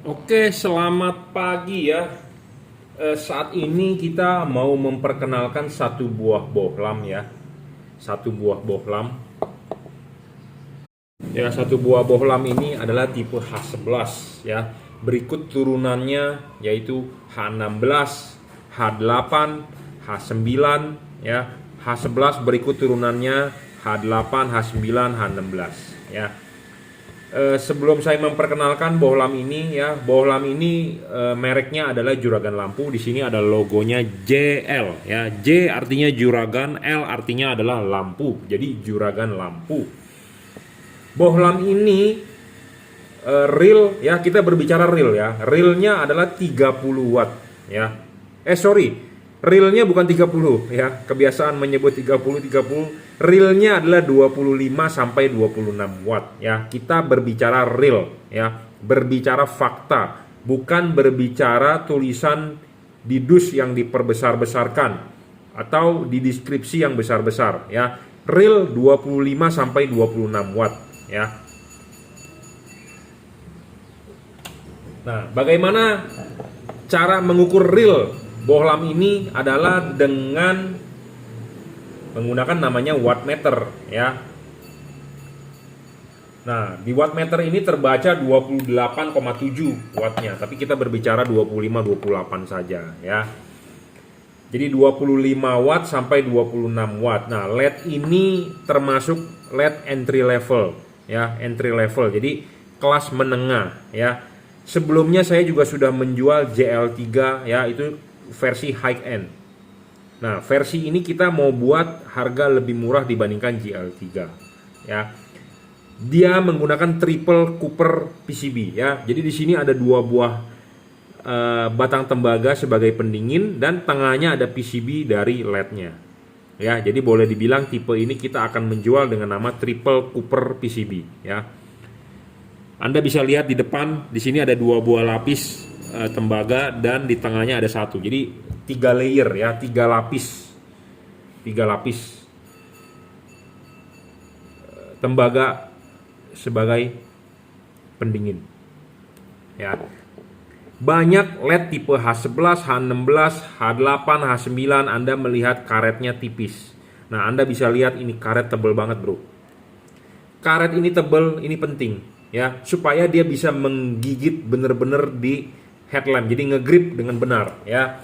Oke, selamat pagi ya. Saat ini kita mau memperkenalkan satu buah bohlam ya. Satu buah bohlam. Ya, satu buah bohlam ini adalah tipe H11 ya. Berikut turunannya yaitu H16, H8, H9 ya. H11 berikut turunannya H8, H9, H16 ya. Sebelum saya memperkenalkan bohlam ini ya, bohlam ini mereknya adalah Juragan Lampu. Di sini ada logonya JL ya. J artinya juragan, L artinya adalah lampu. Jadi Juragan Lampu. Bohlam ini real ya, kita berbicara real ya. Realnya adalah 30 watt ya. Realnya bukan 30 ya. Kebiasaan menyebut 30. Realnya adalah 25 sampai 26 watt ya. Kita berbicara real ya, berbicara fakta, bukan berbicara tulisan di dus yang diperbesar-besarkan atau di deskripsi yang besar-besar ya. Real 25 sampai 26 watt ya. Nah, bagaimana cara mengukur real bohlam ini adalah dengan menggunakan namanya wattmeter ya. Nah, di wattmeter ini terbaca 28,7 wattnya, tapi kita berbicara 25-28 saja ya. Jadi 25 watt sampai 26 watt. Nah, LED ini termasuk LED entry level ya, entry level. Jadi kelas menengah ya. Sebelumnya saya juga sudah menjual JL3 ya, itu versi high end. Nah, versi ini kita mau buat harga lebih murah dibandingkan JL3 ya. Dia menggunakan triple copper PCB ya. Jadi di sini ada dua buah batang tembaga sebagai pendingin dan tengahnya ada PCB dari LED-nya. Ya, jadi boleh dibilang tipe ini kita akan menjual dengan nama triple copper PCB ya. Anda bisa lihat di depan di sini ada dua buah lapis tembaga dan di tengahnya ada satu. Jadi 3 layer ya, 3 lapis tembaga sebagai pendingin ya. Banyak LED tipe H11, H16, H8, H9 Anda melihat karetnya tipis. Nah, Anda bisa lihat ini karet tebal banget bro. Karet ini tebal, ini penting ya, supaya dia bisa menggigit bener-bener di headlamp, jadi ngegrip dengan benar ya.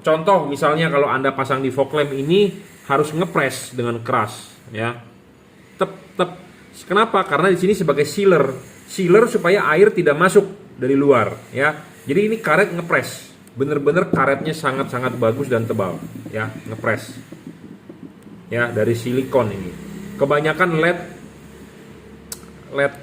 Contoh misalnya kalau Anda pasang di fog lamp ini harus ngepres dengan keras ya. Tep. Kenapa? Karena di sini sebagai sealer supaya air tidak masuk dari luar ya. Jadi ini karet ngepres. Bener-bener karetnya sangat-sangat bagus dan tebal ya, ngepres. Ya, dari silikon ini. Kebanyakan LED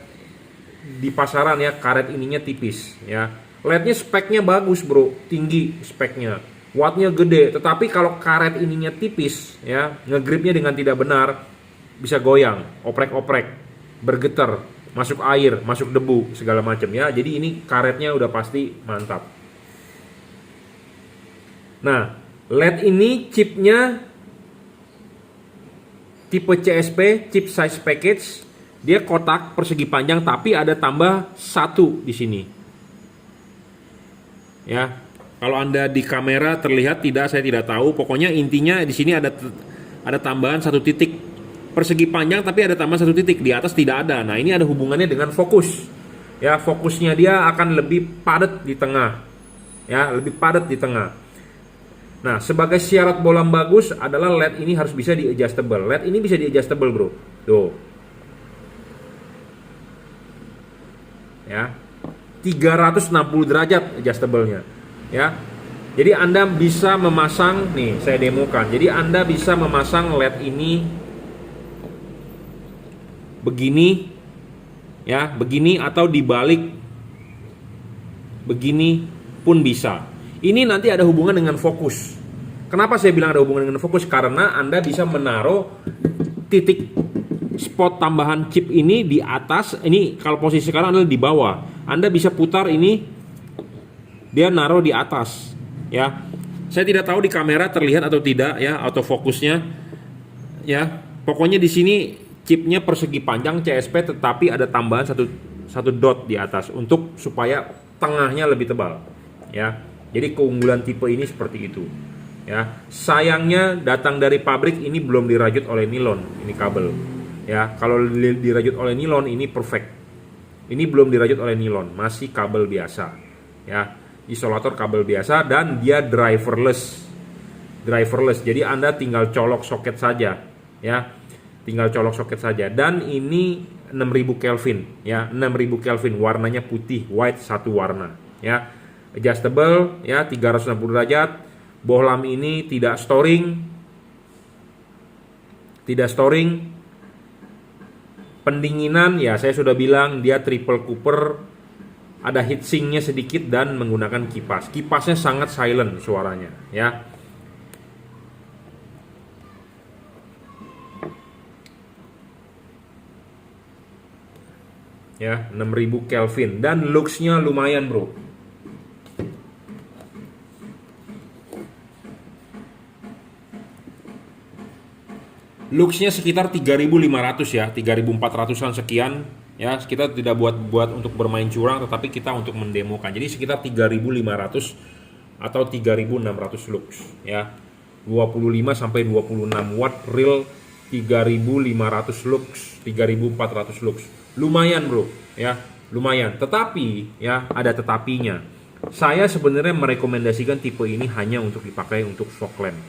di pasaran ya, karet ininya tipis ya. LED-nya speknya bagus bro, tinggi speknya. Wattnya gede, tetapi kalau karet ininya tipis ya, ngegripnya dengan tidak benar bisa goyang, oprek-oprek, bergetar, masuk air, masuk debu segala macam ya. Jadi ini karetnya udah pasti mantap. Nah, LED ini chipnya tipe CSP, chip size package. Dia kotak persegi panjang tapi ada tambah satu di sini. Ya. Kalau Anda di kamera terlihat tidak, saya tidak tahu. Pokoknya intinya di sini ada tambahan satu titik persegi panjang, tapi ada tambahan satu titik di atas tidak ada. Nah, ini ada hubungannya dengan fokus. Ya, fokusnya dia akan lebih padat di tengah. Ya, lebih padat di tengah. Nah, sebagai syarat bohlam bagus adalah LED ini harus bisa di adjustable. LED ini bisa di adjustable, bro. Tuh. Ya. 360 derajat adjustable-nya. Ya, jadi Anda bisa memasang nih, saya demokan. Jadi Anda bisa memasang LED ini begini, ya, begini atau dibalik begini pun bisa. Ini nanti ada hubungan dengan fokus. Kenapa saya bilang ada hubungan dengan fokus? Karena Anda bisa menaruh titik spot tambahan chip ini di atas. Ini kalau posisi sekarang adalah di bawah. Anda bisa putar ini. Dia naruh di atas ya. Saya tidak tahu di kamera terlihat atau tidak ya, autofokusnya ya. Pokoknya di sini chipnya persegi panjang CSP tetapi ada tambahan satu dot di atas untuk supaya tengahnya lebih tebal, ya. Jadi keunggulan tipe ini seperti itu, ya. Sayangnya datang dari pabrik ini belum dirajut oleh nilon, ini kabel, ya. Kalau dirajut oleh nilon ini perfect. Ini belum dirajut oleh nilon, masih kabel biasa, ya. Isolator kabel biasa dan dia driverless. Jadi Anda tinggal colok soket saja, ya. Tinggal colok soket saja. Dan ini 6000 Kelvin, ya. 6000 Kelvin, warnanya putih, white, satu warna, ya. Adjustable, ya, 360 derajat. Bohlam ini tidak storing. Pendinginan, ya saya sudah bilang dia triple cooper. Ada heatsinknya sedikit dan menggunakan kipas. Kipasnya sangat silent suaranya, ya. Ya, 6000 Kelvin dan looks-nya lumayan, bro. Looks-nya sekitar 3500 ya, 3400-an sekian. Ya, kita tidak buat untuk bermain curang, tetapi kita untuk mendemokan. Jadi sekitar 3500 atau 3600 lux, ya. 25 sampai 26 watt real, 3500 lux, 3400 lux. Lumayan, bro, ya. Lumayan. Tetapi ya, ada tetapinya. Saya sebenarnya merekomendasikan tipe ini hanya untuk dipakai untuk fog lamp.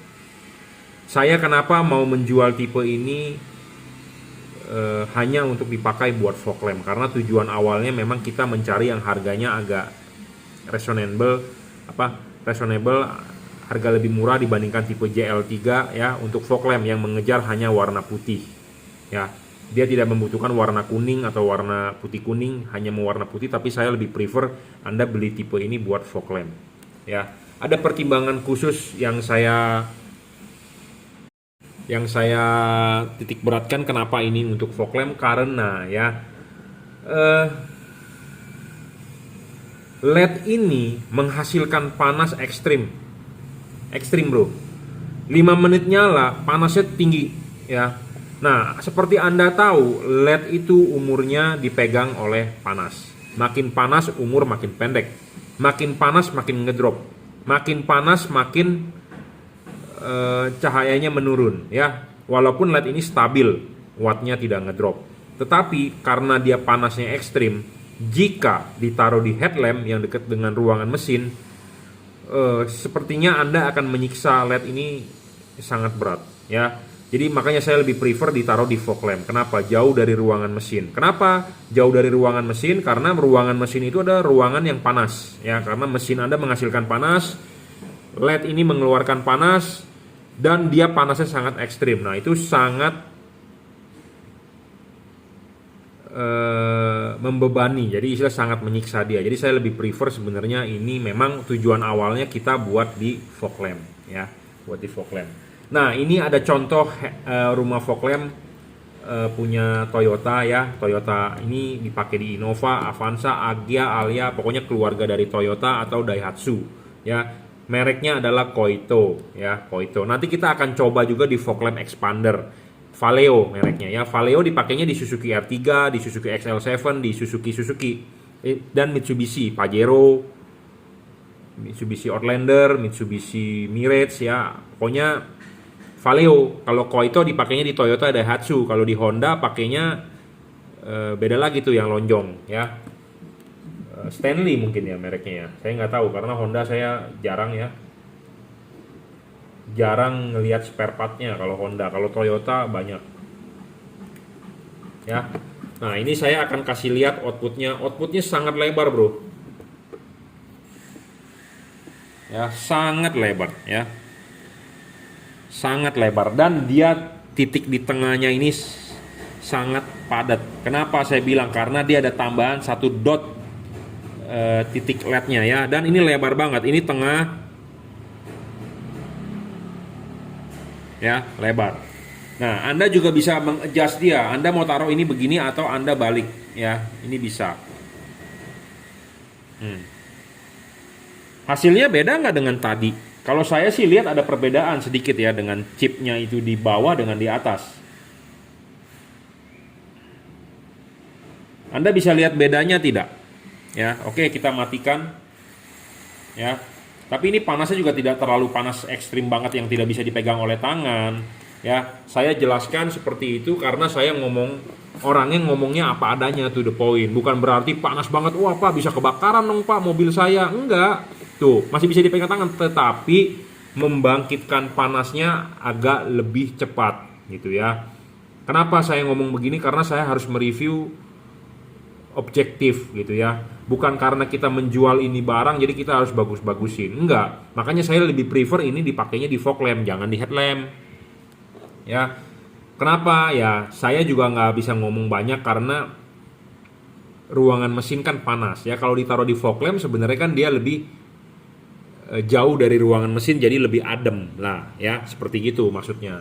Saya kenapa mau menjual tipe ini hanya untuk dipakai buat fog lamp, karena tujuan awalnya memang kita mencari yang harganya agak reasonable, harga lebih murah dibandingkan tipe JL3, ya, untuk fog lamp yang mengejar hanya warna putih, ya. Dia tidak membutuhkan warna kuning atau warna putih kuning, hanya mau warna putih. Tapi saya lebih prefer Anda beli tipe ini buat fog lamp, ya. Ada pertimbangan khusus yang saya titik beratkan kenapa ini untuk fog lamp, karena ya LED ini menghasilkan panas ekstrim bro. 5 menit nyala panasnya tinggi, ya. Nah, seperti Anda tahu, LED itu umurnya dipegang oleh panas. Makin panas umur makin pendek, makin panas makin ngedrop, makin panas makin cahayanya menurun, ya. Walaupun LED ini stabil, wattnya tidak ngedrop, tetapi karena dia panasnya ekstrim, jika ditaruh di headlamp yang dekat dengan ruangan mesin, sepertinya Anda akan menyiksa LED ini sangat berat, ya. Jadi makanya saya lebih prefer ditaruh di fog lamp. Kenapa? Jauh dari ruangan mesin. Kenapa jauh dari ruangan mesin? Karena ruangan mesin itu ada ruangan yang panas, ya. Karena mesin Anda menghasilkan panas, LED ini mengeluarkan panas, dan dia panasnya sangat ekstrim. Nah, itu sangat membebani. Jadi istilah sangat menyiksa dia. Jadi saya lebih prefer sebenarnya ini memang tujuan awalnya kita buat di fog lamp, ya. Buat di fog lamp. Nah, ini ada contoh rumah fog lamp punya Toyota, ya. Toyota ini dipakai di Innova, Avanza, Agya, Alia, pokoknya keluarga dari Toyota atau Daihatsu, ya. Mereknya adalah Koito, ya, Koito. Nanti kita akan coba juga di fog lamp expander, Valeo mereknya, ya. Valeo dipakainya di Suzuki R3, di Suzuki XL7, di Suzuki dan Mitsubishi Pajero, Mitsubishi Outlander, Mitsubishi Mirage, ya. Pokoknya Valeo. Kalau Koito dipakainya di Toyota Daihatsu. Kalau di Honda pakainya beda lagi tuh yang lonjong, ya. Stanley mungkin ya mereknya, ya. Saya nggak tahu karena Honda saya jarang ngelihat spare partnya kalau Honda. Kalau Toyota banyak, ya. Nah, ini saya akan kasih lihat outputnya. Outputnya sangat lebar, bro, ya, sangat lebar, ya. Sangat lebar, dan dia titik di tengahnya ini sangat padat. Kenapa saya bilang? Karena dia ada tambahan satu dot titik LED-nya, ya. Dan ini lebar banget. Ini tengah, ya, lebar. Nah, Anda juga bisa mengadjust dia. Anda mau taruh ini begini atau Anda balik, ya. Ini bisa. Hasilnya beda nggak dengan tadi? Kalau saya sih lihat ada perbedaan sedikit, ya, dengan chipnya itu di bawah dengan di atas. Anda bisa lihat bedanya tidak? Ya, oke, kita matikan. Ya, tapi ini panasnya juga tidak terlalu panas ekstrim banget yang tidak bisa dipegang oleh tangan. Ya, saya jelaskan seperti itu karena saya orangnya ngomongnya apa adanya, to the point. Bukan berarti panas banget, wah Pak bisa kebakaran dong Pak mobil saya. Enggak, tuh masih bisa dipegang tangan, tetapi membangkitkan panasnya agak lebih cepat gitu ya. Kenapa saya ngomong begini? Karena saya harus mereview objektif gitu ya, bukan karena kita menjual ini barang jadi kita harus bagus-bagusin, enggak. Makanya saya lebih prefer ini dipakainya di fog lamp, jangan di headlamp ya. Kenapa ya, saya juga nggak bisa ngomong banyak karena ruangan mesin kan panas ya. Kalau ditaruh di fog lamp sebenarnya kan dia lebih jauh dari ruangan mesin, jadi lebih adem lah ya, seperti gitu maksudnya.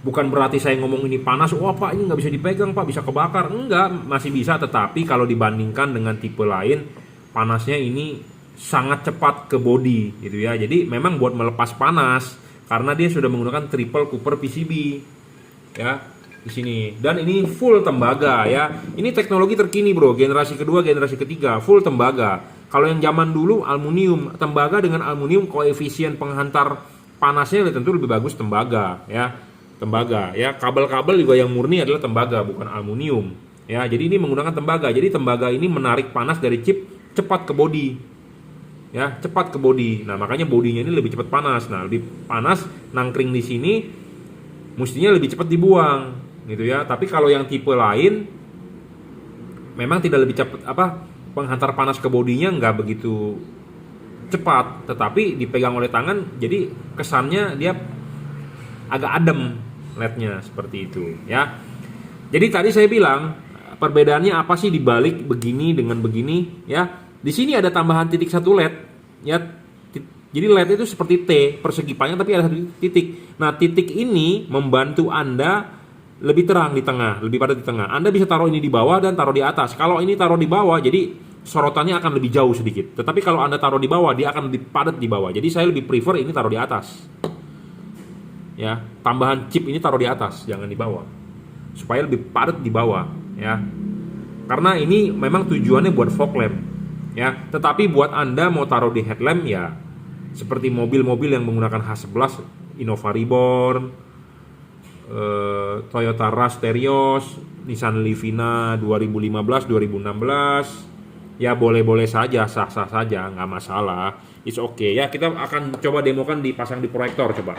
Bukan berarti saya ngomong ini panas, wah Pak ini nggak bisa dipegang Pak, bisa kebakar. Enggak, masih bisa, tetapi kalau dibandingkan dengan tipe lain, panasnya ini sangat cepat ke body gitu ya. Jadi memang buat melepas panas, karena dia sudah menggunakan triple Cooper PCB ya di sini. Dan ini full tembaga ya. Ini teknologi terkini bro, generasi kedua, generasi ketiga, full tembaga. Kalau yang zaman dulu aluminium, tembaga dengan aluminium koefisien penghantar panasnya tentu lebih bagus tembaga ya. Tembaga ya, kabel-kabel juga yang murni adalah tembaga bukan aluminium ya. Jadi ini menggunakan tembaga, jadi tembaga ini menarik panas dari chip cepat ke body ya, cepat ke body. Nah makanya bodinya ini lebih cepat panas. Nah lebih panas nangkring di sini mestinya lebih cepat dibuang gitu ya. Tapi kalau yang tipe lain memang tidak lebih cepat, penghantar panas ke bodinya nggak begitu cepat, tetapi dipegang oleh tangan jadi kesannya dia agak adem lednya seperti itu ya. Jadi tadi saya bilang perbedaannya apa sih dibalik begini dengan begini ya. Di sini ada tambahan titik satu led ya. Jadi led itu seperti T persegi panjang tapi ada satu titik. Nah titik ini membantu Anda lebih terang di tengah, lebih padat di tengah. Anda bisa taruh ini di bawah dan taruh di atas. Kalau ini taruh di bawah jadi sorotannya akan lebih jauh sedikit. Tetapi kalau Anda taruh di bawah dia akan lebih padat di bawah. Jadi saya lebih prefer ini taruh di atas. Ya, tambahan chip ini taruh di atas, jangan di bawah, supaya lebih padat di bawah ya. Karena ini memang tujuannya buat fog lamp ya. Tetapi buat Anda mau taruh di headlamp ya, seperti mobil-mobil yang menggunakan H11, Innova Reborn, Toyota Rush Terios, Nissan Livina 2015, 2016 ya, boleh-boleh saja, sah-sah saja, nggak masalah, it's okay ya. Kita akan coba demokan dipasang di proyektor, coba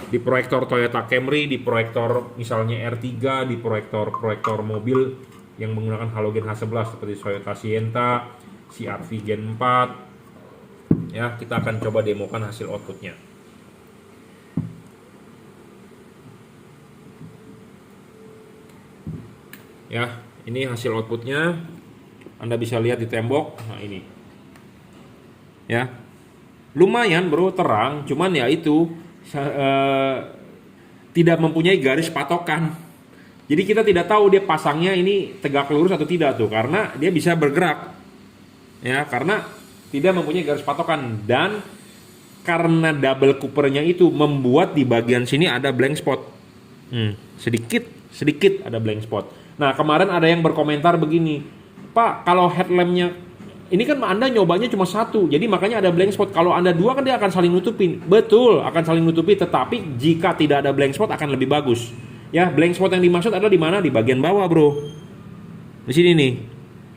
di proyektor Toyota Camry, di proyektor misalnya R3, di proyektor mobil yang menggunakan halogen H11 seperti Toyota Sienta, CR-V Gen 4 ya. Kita akan coba demokan hasil outputnya ya. Ini hasil outputnya, Anda bisa lihat di tembok. Nah ini ya, lumayan bro, terang, cuman ya itu tidak mempunyai garis patokan. Jadi kita tidak tahu dia pasangnya ini tegak lurus atau tidak tuh, karena dia bisa bergerak ya, karena tidak mempunyai garis patokan. Dan karena double Coopernya itu membuat di bagian sini ada blank spot, sedikit ada blank spot. Nah kemarin ada yang berkomentar begini, Pak kalau headlampnya ini kan Anda nyobanya cuma satu, jadi makanya ada blank spot. Kalau Anda dua kan dia akan saling nutupin. Betul, akan saling nutupi. Tetapi jika tidak ada blank spot akan lebih bagus. Ya, blank spot yang dimaksud adalah di mana? Di bagian bawah, bro. Di sini nih,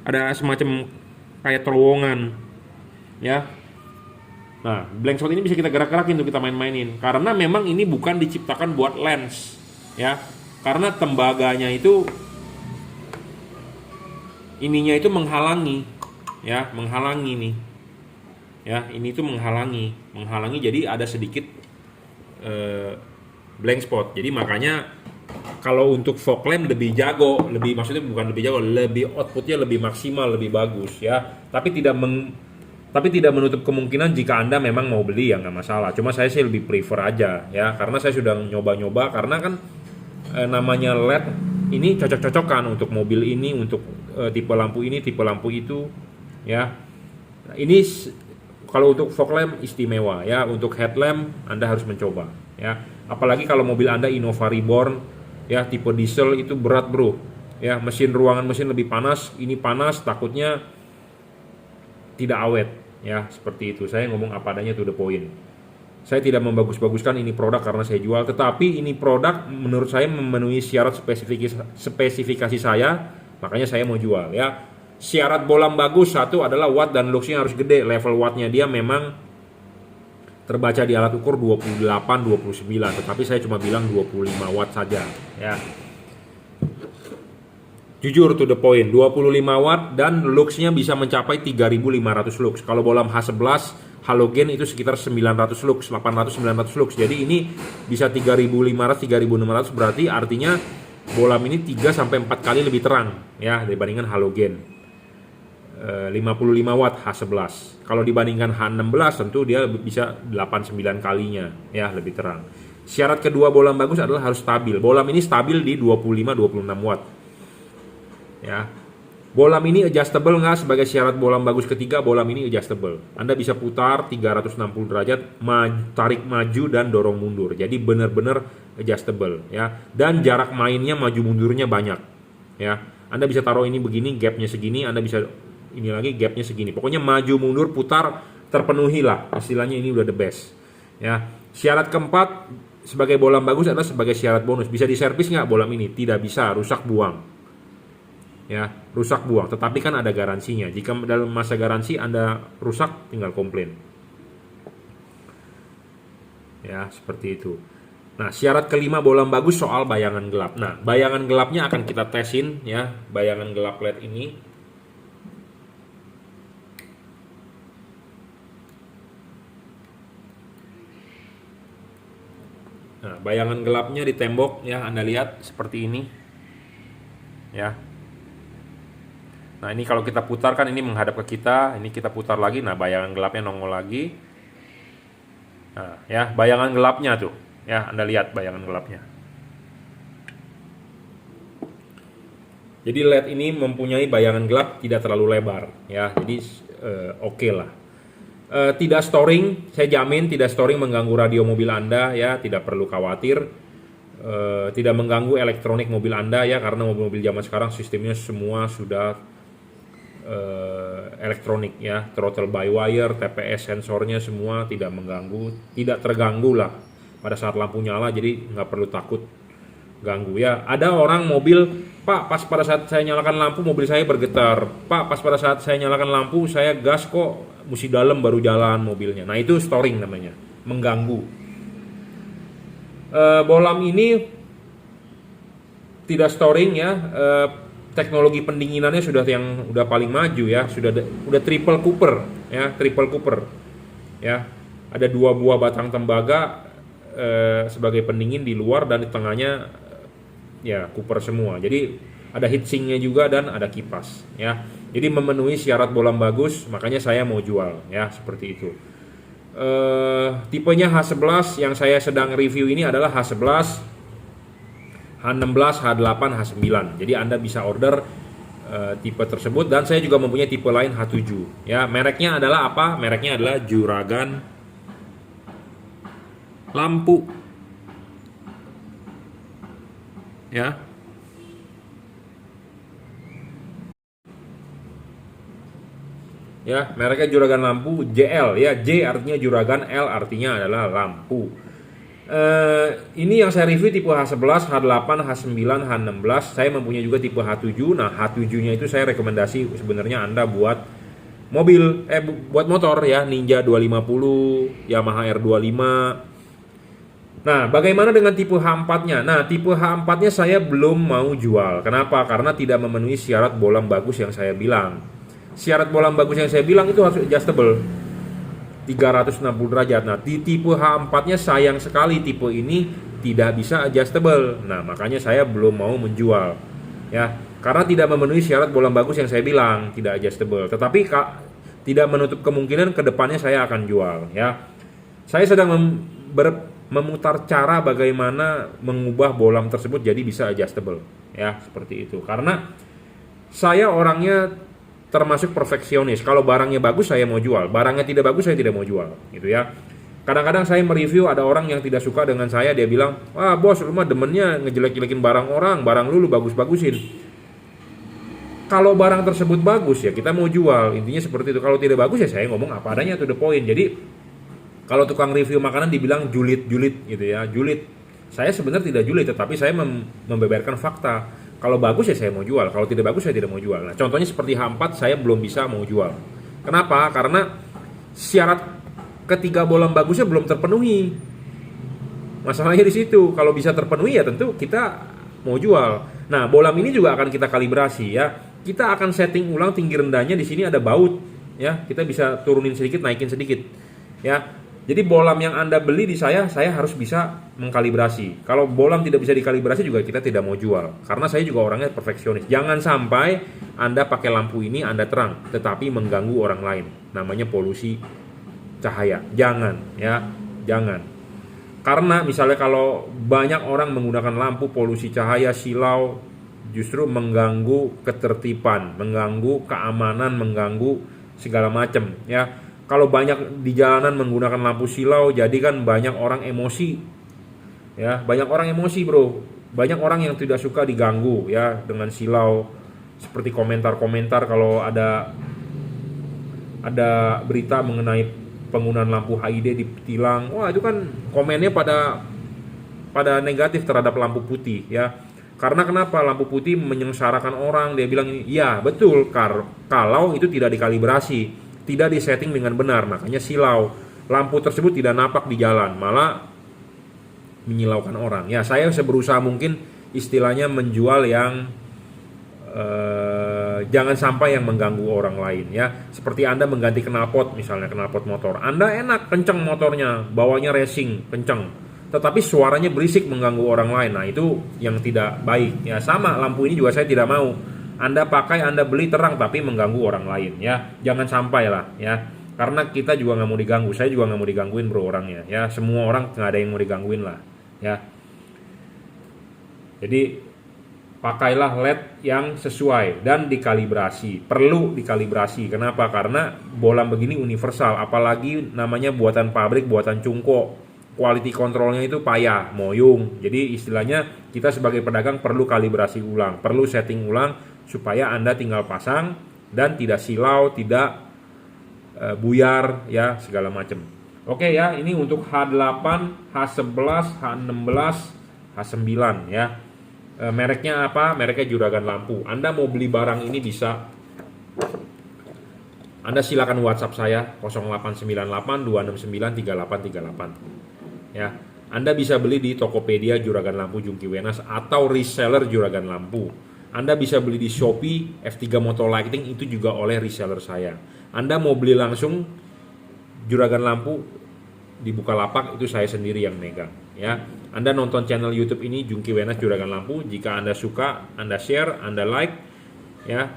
ada semacam kayak terowongan. Ya. Nah, blank spot ini bisa kita gerak-gerakin tuh, kita main-mainin. Karena memang ini bukan diciptakan buat lens. Ya, karena tembaganya itu ininya itu menghalangi. Ya, menghalangi nih ya, ini tuh menghalangi jadi ada sedikit blank spot. Jadi makanya kalau untuk fog lamp lebih jago, maksudnya bukan lebih jago, lebih outputnya lebih maksimal, lebih bagus ya. Tapi tidak menutup kemungkinan jika Anda memang mau beli ya nggak masalah. Cuma saya sih lebih prefer aja ya, karena saya sudah nyoba-nyoba. Karena kan namanya LED ini cocok-cocokan untuk mobil ini, untuk tipe lampu ini, tipe lampu itu ya. Ini kalau untuk fog lamp istimewa ya. Untuk headlamp Anda harus mencoba ya. Apalagi kalau mobil Anda Innova Reborn ya, tipe diesel itu berat bro ya. Ruangan mesin lebih panas, ini panas, takutnya tidak awet, ya seperti itu. Saya ngomong apa adanya, to the point. Saya tidak membagus-baguskan ini produk karena saya jual, tetapi ini produk menurut saya memenuhi syarat spesifikasi saya, makanya saya mau jual, ya. Syarat bolam bagus satu adalah watt dan luxnya harus gede. Level wattnya dia memang terbaca di alat ukur 28, 29, tetapi saya cuma bilang 25 watt saja, ya. Jujur, to the point, 25 watt dan luxnya bisa mencapai 3500 lux. Kalau bolam H11 halogen itu sekitar 900 lux, 800 900 lux. Jadi ini bisa 3500 3600, berarti artinya bolam ini 3 sampai 4 kali lebih terang, ya, dibandingkan halogen. 55 watt H11. Kalau dibandingkan H16 tentu dia bisa 8-9 kalinya, ya, lebih terang. Syarat kedua bolam bagus adalah harus stabil. Bolam ini stabil di 25-26 watt. Ya, bolam ini adjustable nggak? Sebagai syarat bolam bagus ketiga, bolam ini adjustable. Anda bisa putar 360 derajat, tarik maju dan dorong mundur. Jadi benar-benar adjustable, ya. Dan jarak mainnya maju mundurnya banyak, ya. Anda bisa taruh ini begini, gapnya segini. Anda bisa ini lagi, gapnya segini. Pokoknya maju mundur putar terpenuhi lah. Istilahnya ini udah the best, ya. Syarat keempat sebagai bolam bagus adalah sebagai syarat bonus. Bisa diservis nggak bolam ini? Tidak bisa, rusak buang. Ya, rusak buang, tetapi kan ada garansinya. Jika dalam masa garansi Anda rusak, tinggal komplain. Ya, seperti itu. Nah, syarat kelima bolam bagus soal bayangan gelap. Nah, bayangan gelapnya akan kita tesin, ya, bayangan gelap LED ini. Nah, bayangan gelapnya di tembok, ya, Anda lihat seperti ini. Ya. Nah, ini kalau kita putar kan ini menghadap ke kita, ini kita putar lagi, nah bayangan gelapnya nongol lagi. Nah, ya, bayangan gelapnya tuh, ya, Anda lihat bayangan gelapnya. Jadi LED ini mempunyai bayangan gelap tidak terlalu lebar, ya, jadi oke lah. Tidak storing, saya jamin tidak storing mengganggu radio mobil Anda, ya, tidak perlu khawatir. Tidak mengganggu elektronik mobil Anda, ya, karena mobil-mobil zaman sekarang sistemnya semua sudah elektronik, ya, throttle by wire, TPS sensornya semua tidak mengganggu, tidak terganggu lah pada saat lampu nyala, jadi nggak perlu takut ganggu, ya. Ada orang mobil, Pak, pas pada saat saya nyalakan lampu mobil saya bergetar, Pak, pas pada saat saya nyalakan lampu saya gas kok mesti dalam baru jalan mobilnya. Nah, itu storing namanya, mengganggu. Bolam ini tidak storing, ya. Teknologi pendinginannya sudah yang udah paling maju, ya, udah triple cooper, ya, triple cooper, ya. Ada 2 buah batang tembaga sebagai pendingin di luar dan di tengahnya, ya, cooper semua. Jadi ada heatsinknya juga dan ada kipas, ya. Jadi memenuhi syarat bolam bagus, makanya saya mau jual, ya, seperti itu. Tipenya H11 yang saya sedang review ini adalah H11, H16, H8, H9. Jadi Anda bisa order tipe tersebut, dan saya juga mempunyai tipe lain H7. Ya, mereknya adalah apa? Mereknya adalah Juragan lampu. Ya. Ya, mereknya Juragan lampu JL, ya. J artinya Juragan, L artinya adalah lampu. Ini yang saya review tipe H11, H8, H9, H16. Saya mempunyai juga tipe H7. Nah, H7-nya itu saya rekomendasi sebenarnya Anda buat mobil, buat motor, ya, Ninja 250, Yamaha R25. Nah, bagaimana dengan tipe H4-nya? Nah, tipe H4-nya saya belum mau jual. Kenapa? Karena tidak memenuhi syarat bolam bagus yang saya bilang. Syarat bolam bagus yang saya bilang itu harus adjustable 360 derajat. Nah, di tipe H4-nya sayang sekali tipe ini tidak bisa adjustable. Nah, makanya saya belum mau menjual, ya, karena tidak memenuhi syarat bolam bagus yang saya bilang, tidak adjustable. Tetapi tidak menutup kemungkinan kedepannya saya akan jual, ya. Saya sedang memutar cara bagaimana mengubah bolam tersebut jadi bisa adjustable, ya, seperti itu. Karena saya orangnya termasuk perfeksionis. Kalau barangnya bagus saya mau jual, barangnya tidak bagus saya tidak mau jual, gitu, ya. Kadang-kadang saya mereview, ada orang yang tidak suka dengan saya, dia bilang, "Wah, bos, lu mah demennya ngejelek-jelekin barang orang, barang lu bagus-bagusin." Kalau barang tersebut bagus ya kita mau jual, intinya seperti itu. Kalau tidak bagus ya saya ngomong apa adanya, to the point. Jadi kalau tukang review makanan dibilang julid gitu ya, julid. Saya sebenarnya tidak julid, tetapi saya membeberkan fakta. Kalau bagus ya saya mau jual, kalau tidak bagus saya tidak mau jual. Nah, contohnya seperti H4 saya belum bisa mau jual. Kenapa? Karena syarat ketiga bolam bagusnya belum terpenuhi. Masalahnya di situ. Kalau bisa terpenuhi ya tentu kita mau jual. Nah, bolam ini juga akan kita kalibrasi ya. Kita akan setting ulang tinggi rendahnya, di sini ada baut ya. Kita bisa turunin sedikit, naikin sedikit ya. Jadi bolam yang Anda beli di saya harus bisa mengkalibrasi. Kalau bolam tidak bisa dikalibrasi juga kita tidak mau jual. Karena saya juga orangnya perfeksionis. Jangan sampai Anda pakai lampu ini Anda terang, tetapi mengganggu orang lain. Namanya polusi cahaya. Jangan ya, jangan. Karena misalnya kalau banyak orang menggunakan lampu polusi cahaya, silau, justru mengganggu ketertiban, mengganggu keamanan, mengganggu segala macam ya. Kalau banyak di jalanan menggunakan lampu silau, jadi kan banyak orang emosi ya, banyak orang emosi bro, banyak orang yang tidak suka diganggu ya dengan silau. Seperti komentar-komentar kalau ada berita mengenai penggunaan lampu HID ditilang, wah itu kan komennya pada negatif terhadap lampu putih ya. Karena kenapa? Lampu putih menyengsarakan orang. Dia bilang ini, iya betul, kalau itu tidak dikalibrasi, tidak disetting dengan benar, makanya silau. Lampu tersebut tidak nampak di jalan, malah menyilaukan orang. Ya saya berusaha mungkin istilahnya menjual yang jangan sampai yang mengganggu orang lain ya. Seperti Anda mengganti knalpot, misalnya knalpot motor, Anda enak kenceng motornya, bawanya racing kenceng, tetapi suaranya berisik mengganggu orang lain. Nah itu yang tidak baik ya. Sama lampu ini juga saya tidak mau Anda pakai, Anda beli terang tapi mengganggu orang lain ya. Jangan sampai lah ya, karena kita juga nggak mau diganggu. Saya juga nggak mau digangguin bro orangnya ya. Semua orang nggak ada yang mau digangguin lah ya. Jadi pakailah LED yang sesuai dan dikalibrasi. Perlu dikalibrasi. Kenapa? Karena bolam begini universal, apalagi namanya buatan pabrik, buatan cungko. Quality controlnya itu payah, moyung. Jadi istilahnya kita sebagai pedagang perlu kalibrasi ulang, perlu setting ulang supaya Anda tinggal pasang dan tidak silau, tidak buyar ya segala macam. Oke ya, ini untuk H8, H11, H16, H9 ya. Mereknya apa? Mereknya Juragan Lampu. Anda mau beli barang ini bisa, Anda silakan WhatsApp saya 0898 269 3838 ya. Anda bisa beli di Tokopedia Juragan Lampu Jungki Wenas atau reseller Juragan Lampu. Anda bisa beli di Shopee F3 Motor Lighting, itu juga oleh reseller saya. Anda mau beli langsung Juragan Lampu di Bukalapak, itu saya sendiri yang megang ya. Anda nonton channel YouTube ini Jungki Wenas Juragan Lampu, jika Anda suka, Anda share, Anda like ya.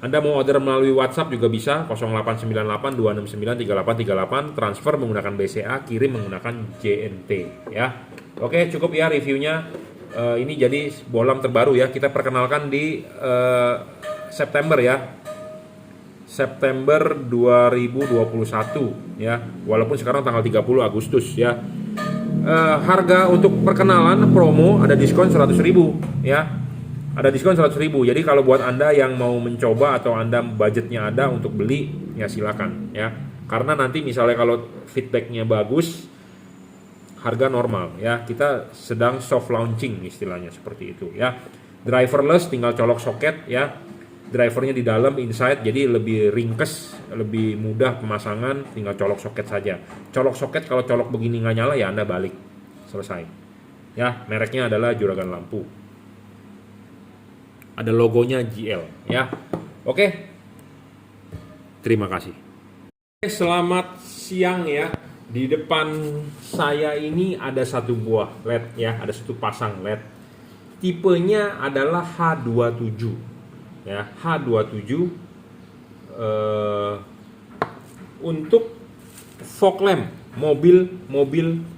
Anda mau order melalui WhatsApp juga bisa 0898 269 3838, transfer menggunakan BCA, kirim menggunakan JNT ya. Oke, cukup ya reviewnya. Ini jadi bolam terbaru ya, kita perkenalkan di September ya. September 2021 ya. Walaupun sekarang tanggal 30 Agustus ya. Harga untuk perkenalan promo ada diskon 100.000 ya. Ada diskon 100.000. Jadi kalau buat Anda yang mau mencoba atau Anda budgetnya ada untuk beli, ya silakan ya. Karena nanti misalnya kalau feedbacknya bagus, harga normal ya. Kita sedang soft launching istilahnya seperti itu ya. Driverless, tinggal colok soket ya. Drivernya di dalam inside, jadi lebih ringkes, lebih mudah pemasangan, tinggal colok soket saja. Colok soket, kalau colok begini nggak nyala ya Anda balik, selesai ya. Mereknya adalah Juragan Lampu, ada logonya GL ya. Oke, terima kasih. Selamat siang ya. Di depan saya ini ada satu buah LED ya, ada satu pasang LED. Tipenya adalah H27 ya, H27 untuk fog lamp mobil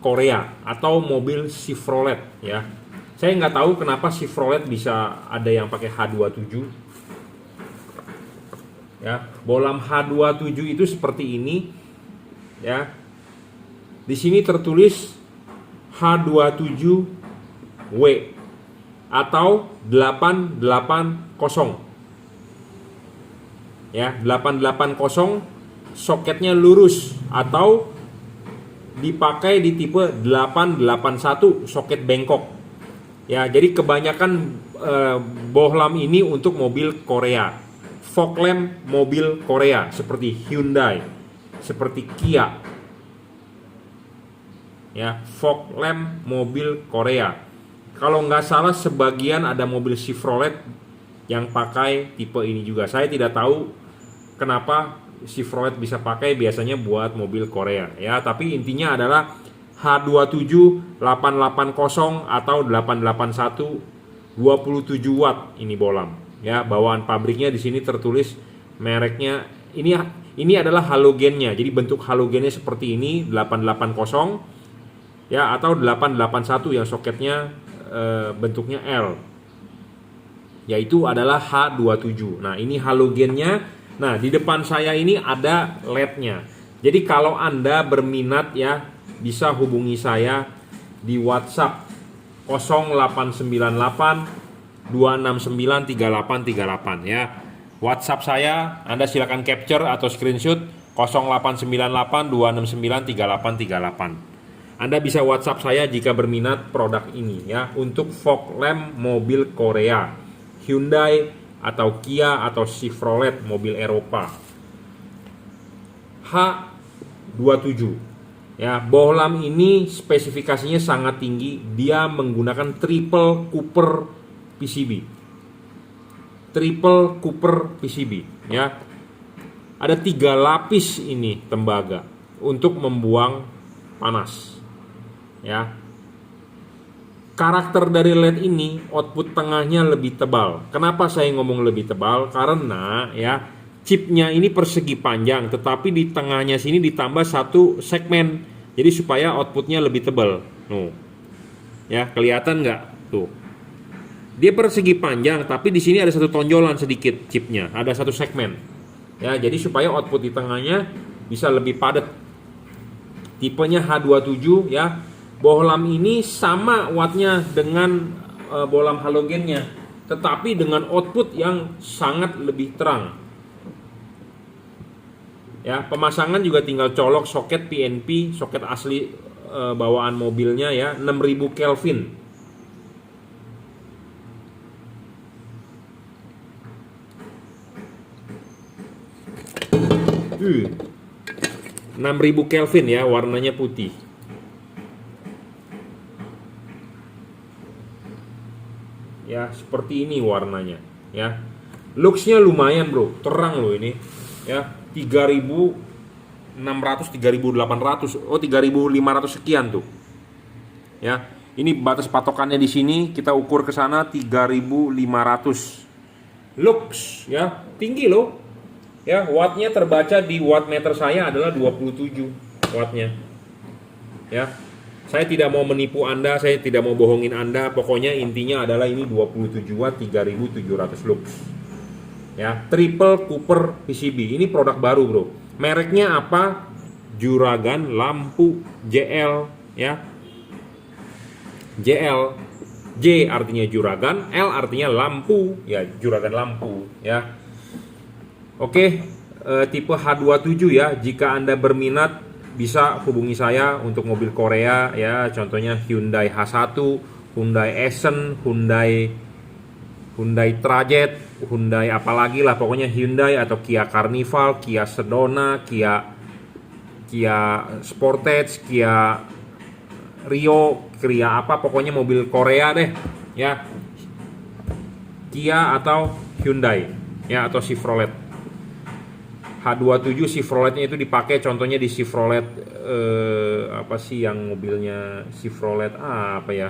Korea atau mobil Chevrolet ya. Saya nggak tahu kenapa Chevrolet bisa ada yang pakai H27 ya. Bolam H27 itu seperti ini ya. Di sini tertulis H27W atau 880 ya 880 soketnya lurus atau dipakai di tipe 881 soket bengkok. Ya, jadi kebanyakan bohlam ini untuk mobil Korea. Fog lamp mobil Korea seperti Hyundai, seperti Kia. Ya, fog lamp mobil Korea. Kalau nggak salah sebagian ada mobil Chevrolet yang pakai tipe ini juga. Saya tidak tahu kenapa Chevrolet bisa pakai, biasanya buat mobil Korea ya, tapi intinya adalah H27 880 atau 881 27 watt ini bohlam ya. Bawaan pabriknya di sini tertulis mereknya. Ini adalah halogennya. Jadi bentuk halogennya seperti ini 880 ya atau 881 yang soketnya bentuknya L. Yaitu adalah H27. Nah, ini halogennya. Nah, di depan saya ini ada LED-nya. Jadi kalau Anda berminat ya, bisa hubungi saya di WhatsApp 0898 269 3838 ya. WhatsApp saya Anda silakan capture atau screenshot 0898 269 3838. Anda bisa WhatsApp saya jika berminat produk ini ya, untuk fog lamp mobil Korea, Hyundai atau Kia atau Chevrolet mobil Eropa. H27 ya, bohlam ini spesifikasinya sangat tinggi. Dia menggunakan triple copper PCB. Triple copper PCB ya. Ada 3 lapis ini tembaga untuk membuang panas ya. Karakter dari LED ini, output tengahnya lebih tebal. Kenapa saya ngomong lebih tebal? Karena ya, chipnya ini persegi panjang, tetapi di tengahnya sini ditambah satu segmen. Jadi supaya outputnya lebih tebal. Tuh. Ya, kelihatan nggak? Tuh. Dia persegi panjang, tapi di sini ada satu tonjolan sedikit chipnya, ada satu segmen. Ya, jadi supaya output di tengahnya bisa lebih padat. Tipenya H27 ya. Bohlam ini sama wattnya dengan bohlam halogennya, tetapi dengan output yang sangat lebih terang. Ya, pemasangan juga tinggal colok soket PNP, soket asli bawaan mobilnya ya, 6000 Kelvin. Uh, 6000 Kelvin ya, warnanya putih. Ya, seperti ini warnanya ya. Looksnya lumayan bro, terang loh ini ya. 3600 3800 3500 sekian tuh ya. Ini batas patokannya di sini, kita ukur ke sana 3500. Looks ya, tinggi loh ya. Wattnya terbaca di wattmeter saya adalah 27 wattnya ya. Saya tidak mau menipu Anda, saya tidak mau bohongin Anda. Pokoknya intinya adalah ini 27 watt 3700 lux. Ya, triple copper PCB. Ini produk baru, bro. Mereknya apa? Juragan lampu JL ya. JL. J artinya juragan, L artinya lampu, ya juragan lampu ya. Oke, tipe H27 ya. Jika Anda berminat bisa hubungi saya untuk mobil Korea ya, contohnya Hyundai H1, Hyundai Accent, Hyundai Trajet, Hyundai apalagi lah, pokoknya Hyundai atau Kia Carnival, Kia Sedona, Kia Sportage, Kia Rio, Kia apa, pokoknya mobil Korea deh ya. Kia atau Hyundai ya, atau Chevrolet. H27 Chevroletnya itu dipakai contohnya di Chevrolet apa sih yang mobilnya Chevrolet apa ya,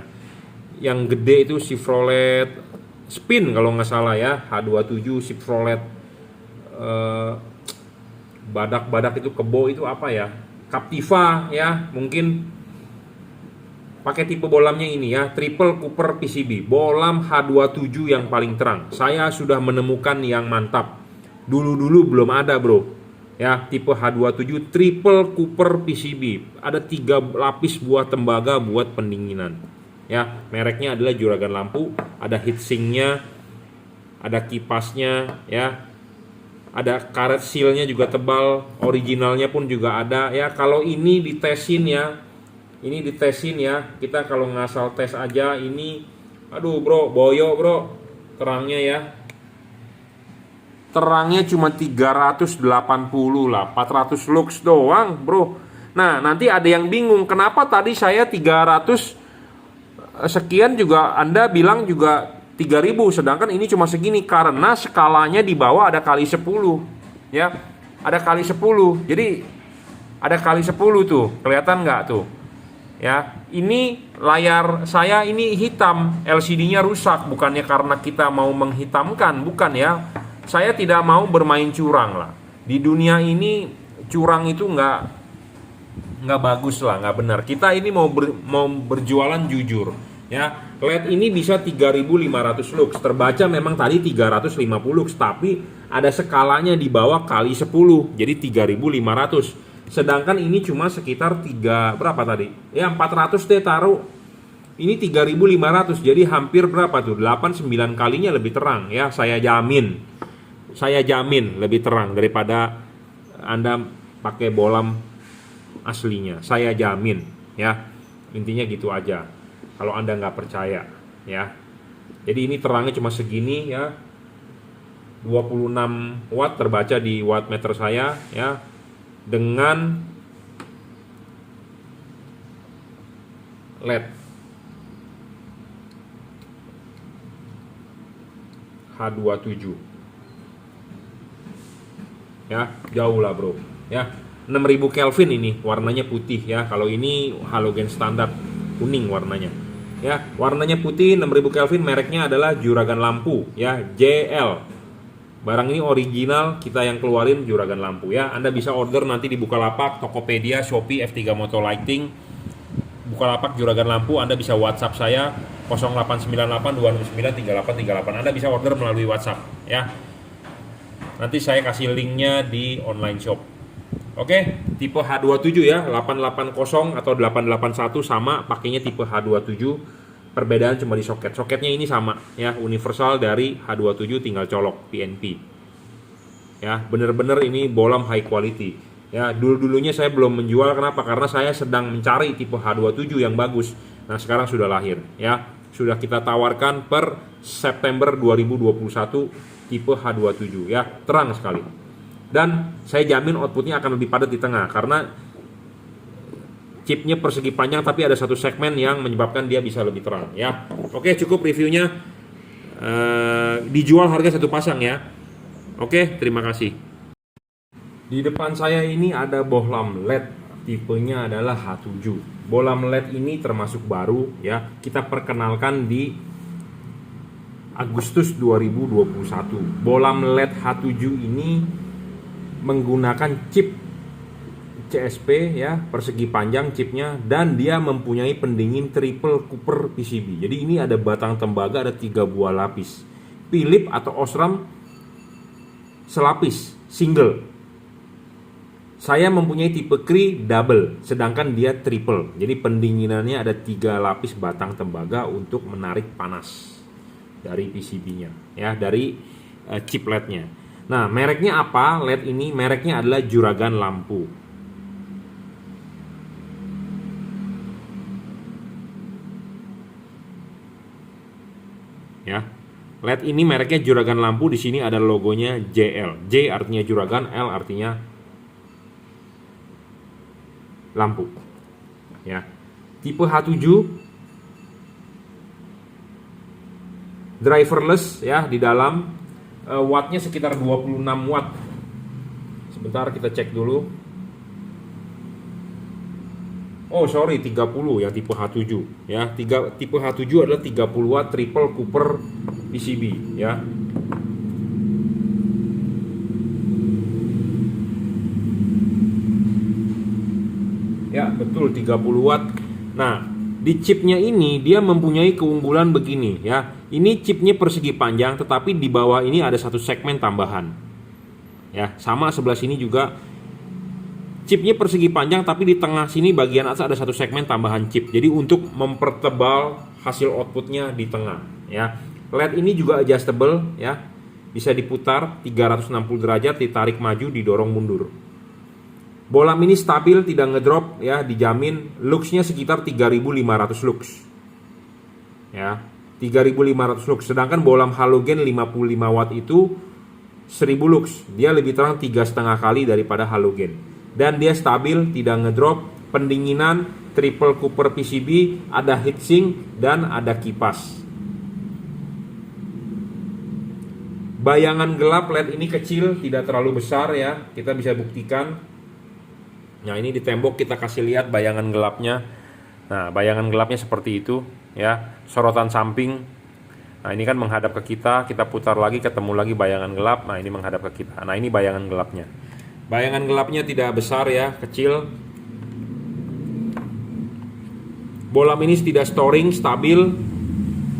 yang gede itu Chevrolet Spin kalau nggak salah ya. H27 Chevrolet badak itu kebo itu apa ya, Captiva ya, mungkin pakai tipe bohlamnya ini ya, triple copper PCB. Bohlam H27 yang paling terang. Saya sudah menemukan yang mantap. Dulu belum ada bro ya, tipe H27 triple copper PCB. Ada 3 lapis buah tembaga buat pendinginan ya. Mereknya adalah juragan lampu. Ada heatsinknya, ada kipasnya ya. ada karet sealnya juga tebal, originalnya pun juga ada ya. Kalau ini ditesin ya, kita kalau ngasal tes aja ini, aduh bro, boyo bro, terangnya ya, terangnya cuma 380 lah, 400 lux doang bro. Nah nanti ada yang bingung, kenapa tadi saya 300 sekian juga Anda bilang juga 3000, sedangkan ini cuma segini, karena skalanya di bawah ada kali 10 ya, ada kali 10, jadi ada kali 10 tuh, kelihatan nggak tuh ya. Ini layar saya ini hitam, LCD-nya rusak, bukannya karena kita mau menghitamkan, bukan ya, saya tidak mau bermain curang lah. Di dunia ini curang itu nggak bagus lah, nggak benar. Kita ini mau berjualan jujur ya. LED ini bisa 3500 lux, terbaca memang tadi 350 lux, tapi ada skalanya di bawah kali 10, jadi 3500. Sedangkan ini cuma sekitar berapa tadi ya, 400 deh taruh, ini 3500, jadi hampir berapa tuh, 8-9 kalinya lebih terang ya. Saya jamin lebih terang daripada Anda pakai bolam aslinya, saya jamin ya. Intinya gitu aja, kalau Anda nggak percaya ya. Jadi ini terangnya cuma segini ya, 26 watt terbaca di wattmeter saya ya, dengan LED H27 ya, jauh lah bro ya. 6000 Kelvin ini, warnanya putih ya. Kalau ini halogen standar, kuning warnanya ya. Warnanya putih, 6000 Kelvin, mereknya adalah Juragan Lampu ya, JL. Barang ini original, kita yang keluarin Juragan Lampu ya. Anda bisa order nanti di Bukalapak, Tokopedia, Shopee, F3 Moto Lighting, Bukalapak Juragan Lampu. Anda bisa WhatsApp saya 0898 269 3838. Anda bisa order melalui WhatsApp ya. Nanti saya kasih linknya di online shop. Oke, tipe H27 ya, 880 atau 881 sama, pakainya tipe H27. Perbedaan cuma di soket. Soketnya ini sama ya, universal dari H27, tinggal colok PNP. Ya, bener-bener ini bolam high quality. Ya, dulunya saya belum menjual, kenapa? Karena saya sedang mencari tipe H27 yang bagus. Nah, sekarang sudah lahir ya. Sudah kita tawarkan per September 2021 tipe H27 ya, terang sekali. Dan saya jamin outputnya akan lebih padat di tengah, karena chipnya persegi panjang tapi ada satu segmen yang menyebabkan dia bisa lebih terang ya. Oke, cukup reviewnya. Dijual harga satu pasang ya. Oke, terima kasih. Di depan saya ini ada bohlam LED, tipenya adalah H7. Bohlam LED ini termasuk baru ya, kita perkenalkan di Agustus 2021. Bohlam LED H7 ini menggunakan chip CSP ya, persegi panjang chipnya, dan dia mempunyai pendingin triple Cooper PCB. Jadi ini ada batang tembaga, ada 3 buah lapis. Philips atau Osram selapis single. Saya mempunyai tipe Cree double, sedangkan dia triple. Jadi pendinginannya ada 3 lapis batang tembaga untuk menarik panas dari PCB-nya ya, dari chip LED-nya. Nah, mereknya apa? LED ini mereknya adalah Juragan Lampu. Ya. LED ini mereknya Juragan Lampu, di sini ada logonya JL. J artinya Juragan, L artinya lampu. Ya. Tipe H7 driverless ya, di dalam wattnya sekitar 26 watt. Sebentar kita cek dulu. Oh sorry, 30 yang tipe H7 ya. Tipe H7 adalah 30 watt triple Cooper PCB ya. Ya betul, 30 watt. Nah, di chipnya ini dia mempunyai keunggulan begini ya. Ini chipnya persegi panjang, tetapi di bawah ini ada satu segmen tambahan. Ya, sama sebelah sini juga chipnya persegi panjang, tapi di tengah sini bagian atas ada satu segmen tambahan chip. Jadi untuk mempertebal hasil outputnya di tengah ya. LED ini juga adjustable ya. bisa diputar 360 derajat, ditarik maju, didorong mundur. Bola mini stabil, tidak ngedrop ya, dijamin. Luxnya sekitar 3500 lux. Ya, 3500 lux. Sedangkan bola halogen 55 watt itu 1000 lux. Dia lebih terang 3,5 kali daripada halogen. Dan dia stabil, tidak ngedrop, pendinginan, triple cooper PCB, ada heatsink dan ada kipas. Bayangan gelap LED ini kecil, tidak terlalu besar ya. Kita bisa buktikan. Nah, ini di tembok kita kasih lihat bayangan gelapnya. Nah, bayangan gelapnya seperti itu ya. Sorotan samping. Nah, ini kan menghadap ke kita putar lagi, ketemu lagi bayangan gelap. Nah, ini menghadap ke kita. Nah, ini bayangan gelapnya. Bayangan gelapnya tidak besar ya, kecil. Bola mini tidak storing, stabil.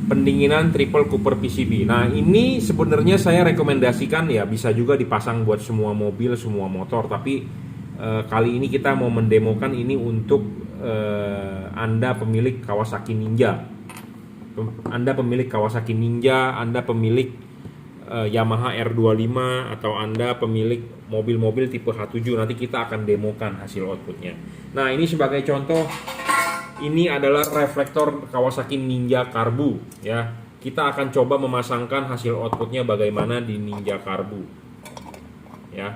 Pendinginan triple cooper PCB. Nah, ini sebenarnya saya rekomendasikan ya, bisa juga dipasang buat semua mobil, semua motor. Tapi kali ini kita mau mendemokan ini untuk Anda pemilik Kawasaki Ninja. Anda pemilik Kawasaki Ninja, Anda pemilik Yamaha R25, atau Anda pemilik mobil-mobil tipe H7. Nanti kita akan demokan hasil outputnya. Nah, ini sebagai contoh. Ini adalah reflektor Kawasaki Ninja Karbu ya. Kita akan coba memasangkan hasil outputnya bagaimana di Ninja Karbu ya.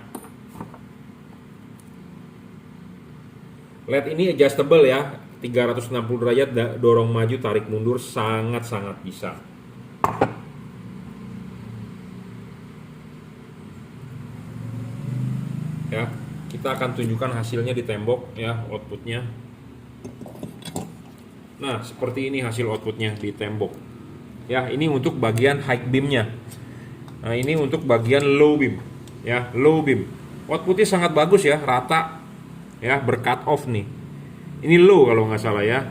LED ini adjustable ya, 360 derajat, dorong maju, tarik mundur, sangat-sangat bisa. Ya, kita akan tunjukkan hasilnya di tembok ya, outputnya. Nah, seperti ini hasil outputnya di tembok. Ya, ini untuk bagian high beamnya. Nah, ini untuk bagian low beam. Ya, low beam. Outputnya sangat bagus ya, rata. Ya, bercut off nih. Ini low kalau nggak salah ya.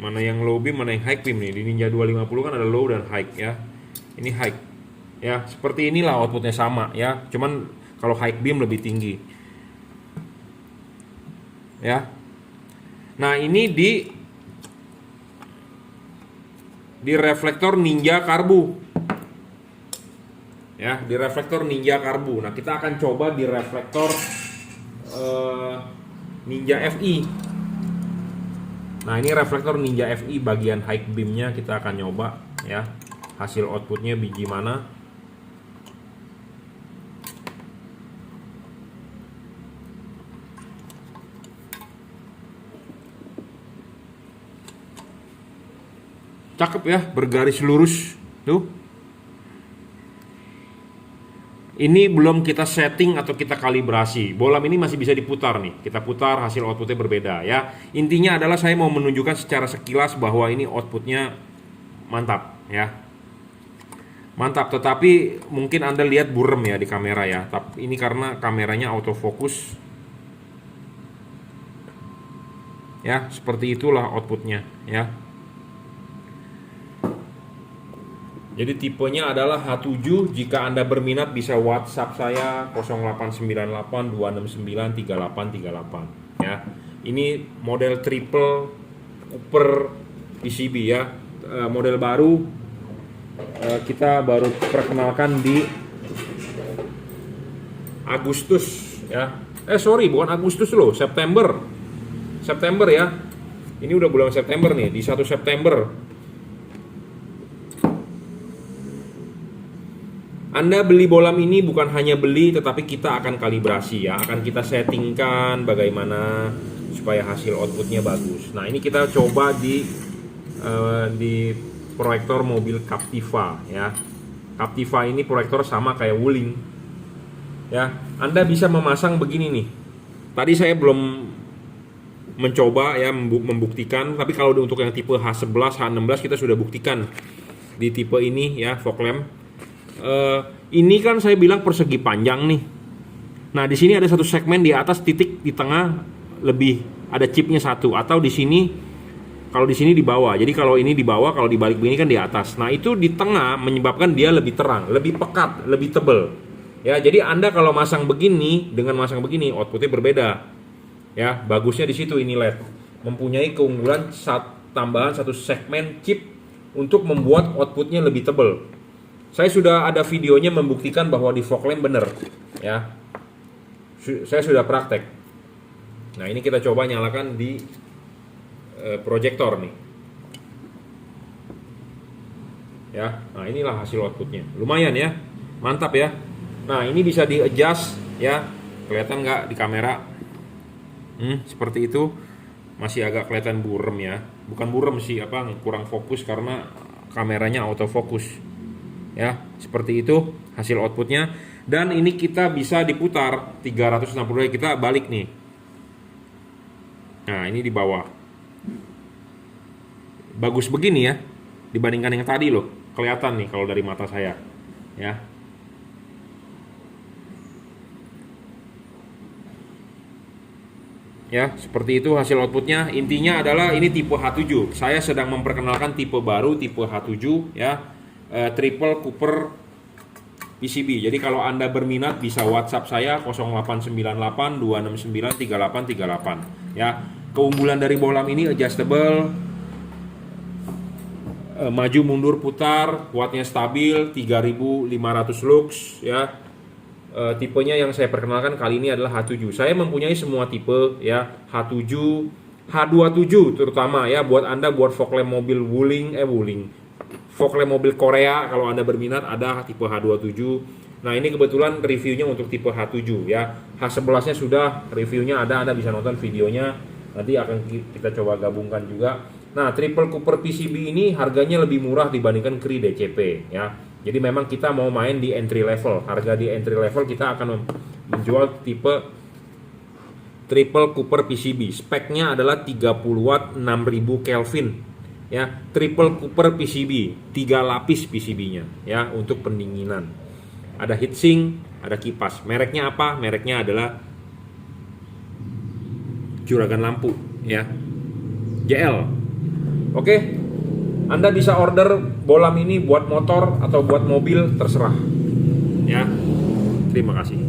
Mana yang low beam, mana yang high beam nih. Di Ninja 250 kan ada low dan high ya. Ini high. Ya, seperti inilah outputnya sama ya. Cuman kalau high beam lebih tinggi. Ya. Nah, ini di reflektor Ninja Karbu. Ya, di reflektor Ninja Karbu. Nah, kita akan coba di reflektor Ninja FI. Nah, ini reflektor Ninja FI bagian high beamnya kita akan nyoba ya. Hasil outputnya biji mana? Cakep ya, bergaris lurus tuh. Ini belum kita setting atau kita kalibrasi. Bola ini masih bisa diputar nih. Kita putar, hasil outputnya berbeda ya. Intinya adalah saya mau menunjukkan secara sekilas bahwa ini outputnya mantap ya. Mantap, tetapi mungkin Anda lihat burem ya di kamera ya. Tapi ini karena kameranya autofocus. Ya, seperti itulah outputnya ya. Jadi tipenya adalah H7. Jika Anda berminat bisa WhatsApp saya 0898 269 3838 ya. Ini model triple cooper PCB ya. Model baru, kita baru perkenalkan di Agustus ya. Bukan Agustus loh, September. September ya. Ini udah bulan September nih, di 1 September. Anda beli bola mini bukan hanya beli, tetapi kita akan kalibrasi ya, akan kita settingkan bagaimana supaya hasil outputnya bagus. Nah, ini kita coba di proyektor mobil Captiva ya. Captiva ini proyektor sama kayak Wuling ya. Anda bisa memasang begini nih. Tadi saya belum mencoba ya, membuktikan, tapi kalau untuk yang tipe H11, H16 kita sudah buktikan di tipe ini ya, fog lamp. Ini kan saya bilang persegi panjang nih. Nah, di sini ada satu segmen di atas, titik di tengah lebih ada chipnya satu, atau di sini, kalau di sini di bawah. Jadi kalau ini di bawah, kalau dibalik begini kan di atas. Nah, itu di tengah menyebabkan dia lebih terang, lebih pekat, lebih tebal. Ya, jadi Anda kalau masang begini dengan masang begini outputnya berbeda. Ya, bagusnya di situ ini LED mempunyai keunggulan tambahan satu segmen chip untuk membuat outputnya lebih tebal. Saya sudah ada videonya membuktikan bahwa di fog lamp bener, ya. Saya sudah praktek. Nah, ini kita coba nyalakan di proyektor nih. Ya, nah inilah hasil outputnya. Lumayan ya, mantap ya. Nah, ini bisa di adjust ya. Kelihatan nggak di kamera? Seperti itu. Masih agak kelihatan burem ya. Bukan burem sih, kurang fokus karena kameranya autofocus. Ya, seperti itu hasil outputnya. Dan ini kita bisa diputar 360 derajat. Kita balik nih. Nah, ini di bawah. Bagus begini ya, dibandingkan yang tadi loh. Kelihatan nih kalau dari mata saya, ya. Ya, seperti itu hasil outputnya. Intinya adalah ini tipe H7. Saya sedang memperkenalkan tipe baru, tipe H7 ya, triple Cooper PCB. Jadi kalau Anda berminat bisa WhatsApp saya 0898 269 3838 ya. Keunggulan dari bohlam ini adjustable, maju mundur putar, wattnya stabil, 3500 lux ya. Tipenya yang saya perkenalkan kali ini adalah H7. Saya mempunyai semua tipe ya, H7, H27 terutama ya, buat Anda buat fog lamp mobil fog lamp mobil Korea. Kalau Anda berminat ada tipe H27. Nah, ini kebetulan reviewnya untuk tipe H7 ya. H11 nya sudah reviewnya ada, Anda bisa nonton videonya. Nanti akan kita coba gabungkan juga. Nah, triple Cooper PCB ini harganya lebih murah dibandingkan Cree DCP ya. Jadi memang kita mau main di entry level. Harga di entry level kita akan menjual tipe triple Cooper PCB. Speknya adalah 30 watt 6000 Kelvin ya. Triple Cooper PCB, 3 lapis PCB-nya ya untuk pendinginan. Ada heatsink, ada kipas. Mereknya apa? Mereknya adalah Juragan Lampu ya. JL. Oke. Anda bisa order bohlam ini buat motor atau buat mobil, terserah. Ya. Terima kasih.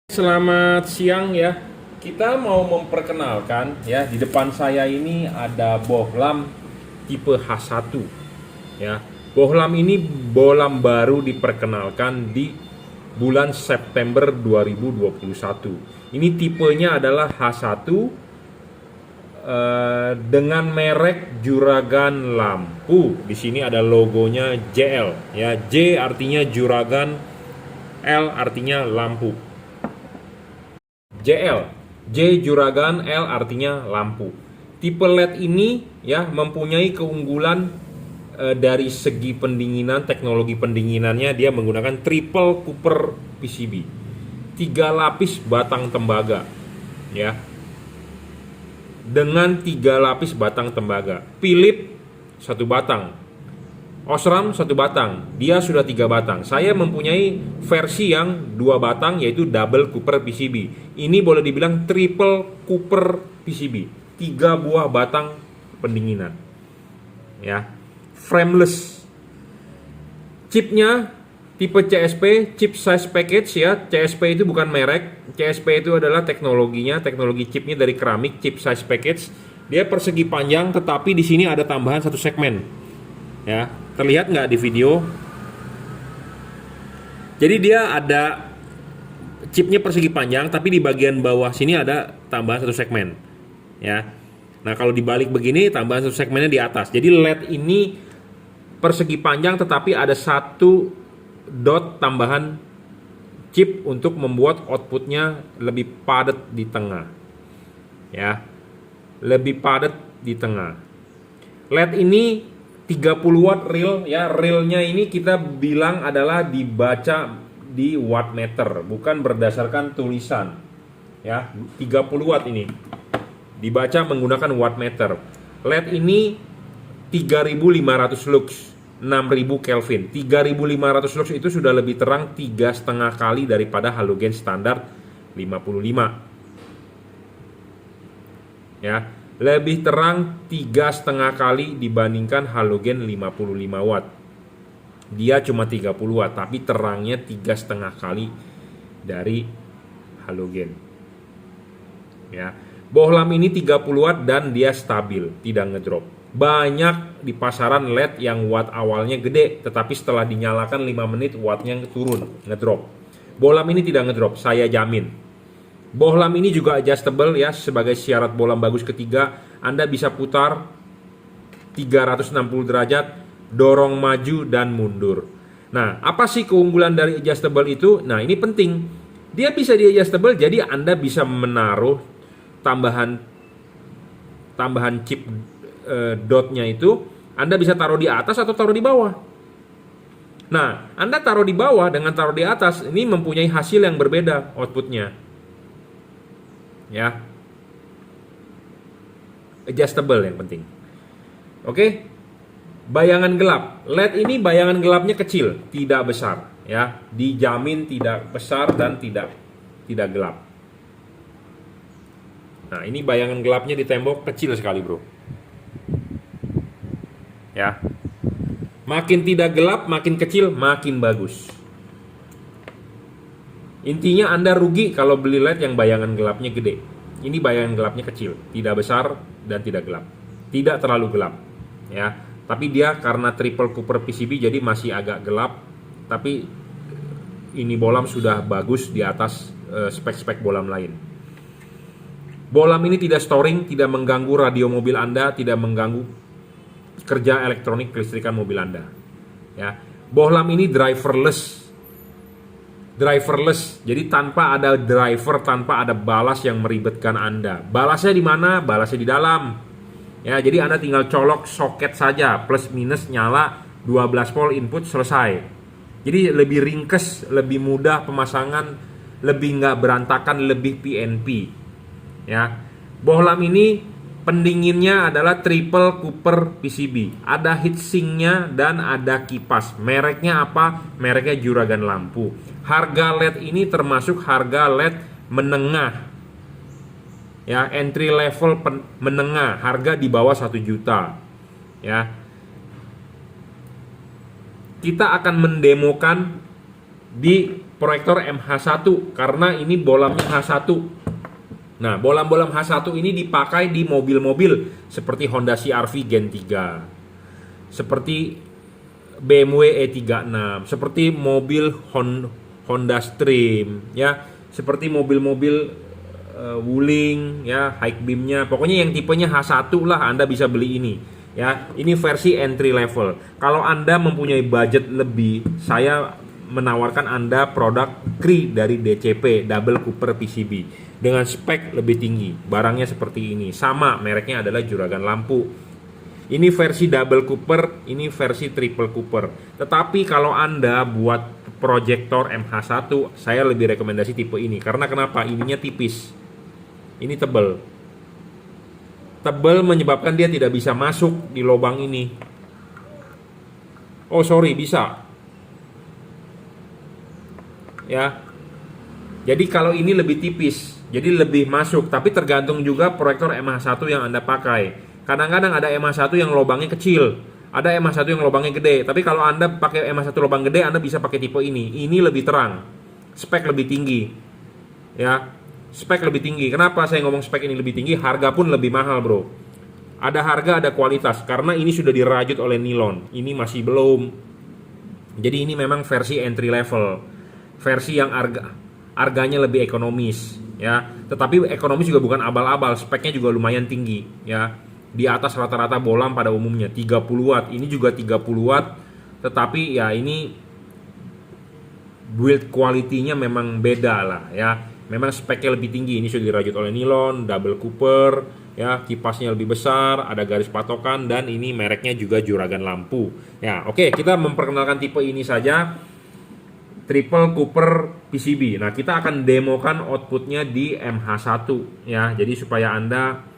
Selamat siang ya. Kita mau memperkenalkan ya, di depan saya ini ada bohlam tipe H1 ya. Bohlam ini bohlam baru diperkenalkan di bulan September 2021. Ini tipenya adalah H1 dengan merek Juragan Lampu. Di sini ada logonya JL ya. J artinya Juragan, L artinya lampu. JL, J Juragan, L artinya lampu. Tipe LED ini ya mempunyai keunggulan dari segi pendinginan, teknologi pendinginannya dia menggunakan triple Cooper PCB. 3 lapis batang tembaga ya. Dengan 3 lapis batang tembaga. Philips 1 batang, Osram 1 batang. Dia sudah 3 batang. Saya mempunyai versi yang 2 batang, yaitu double Cooper PCB. Ini boleh dibilang triple Cooper PCB. 3 buah batang pendinginan ya. Frameless. Chipnya tipe CSP, chip size package ya. CSP itu bukan merek. CSP itu adalah teknologinya, teknologi chipnya dari keramik, chip size package. Dia persegi panjang, tetapi di sini ada tambahan 1 segmen. Ya, terlihat nggak di video? Jadi dia ada chipnya persegi panjang, tapi di bagian bawah sini ada tambahan 1 segmen. Ya. Nah, kalau dibalik begini, tambahan 1 segmennya di atas. Jadi LED ini persegi panjang, tetapi ada 1 dot tambahan chip untuk membuat outputnya lebih padat di tengah ya, lebih padat di tengah. LED ini 30 watt real ya. Realnya ini kita bilang adalah dibaca di wattmeter, bukan berdasarkan tulisan ya. 30 watt ini dibaca menggunakan wattmeter. LED ini 3500 lux, 6000 Kelvin. 3500 lux itu sudah lebih terang 3,5 kali daripada halogen standar 55. Ya, lebih terang 3,5 kali dibandingkan halogen 55 watt. Dia cuma 30 watt, tapi terangnya 3,5 kali dari halogen. Ya. Bohlam ini 30 watt dan dia stabil, tidak ngedrop. Banyak di pasaran LED yang watt awalnya gede, tetapi setelah dinyalakan 5 menit wattnya turun, ngedrop. Bohlam ini tidak ngedrop, saya jamin. Bohlam ini juga adjustable ya, sebagai syarat bohlam bagus ketiga, Anda bisa putar 360 derajat, dorong maju dan mundur. Nah, apa sih keunggulan dari adjustable itu? Nah, ini penting. Dia bisa di adjustable, jadi Anda bisa menaruh tambahan chip dotnya itu, Anda bisa taruh di atas atau taruh di bawah. Nah, Anda taruh di bawah dengan taruh di atas, ini mempunyai hasil yang berbeda outputnya. Ya, adjustable yang penting. Oke, bayangan gelap. LED ini bayangan gelapnya kecil, tidak besar. Ya, dijamin tidak besar dan tidak gelap. Nah, ini bayangan gelapnya di tembok kecil sekali, bro. Ya, makin tidak gelap, makin kecil, makin bagus. Intinya Anda rugi kalau beli LED yang bayangan gelapnya gede. Ini bayangan gelapnya kecil, tidak besar dan tidak gelap, tidak terlalu gelap. Ya, tapi dia karena triple cooper PCB jadi masih agak gelap. Tapi ini bohlam sudah bagus di atas spek-spek bohlam lain. Bohlam ini tidak storing, tidak mengganggu radio mobil Anda, tidak mengganggu kerja elektronik kelistrikan mobil Anda. Ya, bohlam ini driverless. Jadi tanpa ada driver, tanpa ada balas yang meribetkan Anda. Balasnya di mana? Balasnya di dalam. Ya, jadi Anda tinggal colok soket saja, plus minus nyala, 12 volt input, selesai. Jadi lebih ringkes, lebih mudah pemasangan, lebih nggak berantakan, lebih PNP. Ya, bohlam ini pendinginnya adalah triple cooper PCB. Ada heatsinknya dan ada kipas. Mereknya apa? Mereknya Juragan Lampu. Harga LED ini termasuk harga LED menengah. Ya, entry level menengah, harga di bawah 1 juta. Ya. Kita akan mendemokan di proyektor MH1 karena ini bohlamnya H1. Nah, bohlam-bohlam H1 ini dipakai di mobil-mobil seperti Honda CR-V Gen 3, seperti BMW E36, seperti mobil Honda Stream, ya, seperti mobil-mobil Wuling, ya, high beamnya, pokoknya yang tipenya H1 lah Anda bisa beli ini. Ya, ini versi entry level. Kalau Anda mempunyai budget lebih, saya menawarkan Anda produk Cree dari DCP, Double Cooper PCB, dengan spek lebih tinggi. Barangnya seperti ini, sama mereknya adalah Juragan Lampu. Ini versi Double Cooper, ini versi Triple Cooper. Tetapi kalau Anda buat proyektor MH1, saya lebih rekomendasi tipe ini. Karena kenapa? Ininya tipis, ini tebal. Tebal menyebabkan dia tidak bisa masuk di lubang ini. Oh sorry, bisa. Ya, jadi kalau ini lebih tipis, jadi lebih masuk. Tapi tergantung juga proyektor MH1 yang Anda pakai. Kadang-kadang ada MH1 yang lubangnya kecil, ada MH1 yang lubangnya gede. Tapi kalau Anda pakai MH1 lubang gede, Anda bisa pakai tipe ini. Ini lebih terang, spek lebih tinggi. Ya, spek lebih tinggi. Kenapa saya ngomong spek ini lebih tinggi? Harga pun lebih mahal, bro. Ada harga, ada kualitas. Karena ini sudah dirajut oleh nilon. Ini masih belum. Jadi ini memang versi entry level, versi yang harganya lebih ekonomis, ya. Tetapi ekonomis juga bukan abal-abal. Speknya juga lumayan tinggi, ya. Di atas rata-rata bohlam pada umumnya 30 watt. Ini juga 30 watt. Tetapi ya ini build quality-nya memang beda lah, ya. Memang speknya lebih tinggi. Ini sudah dirajut oleh nilon, double cooper, ya, kipasnya lebih besar, ada garis patokan, dan ini mereknya juga Juragan Lampu. Ya, oke, kita memperkenalkan tipe ini saja, Triple Cooper PCB. Nah, kita akan demokan outputnya di MH1, ya. Jadi supaya Anda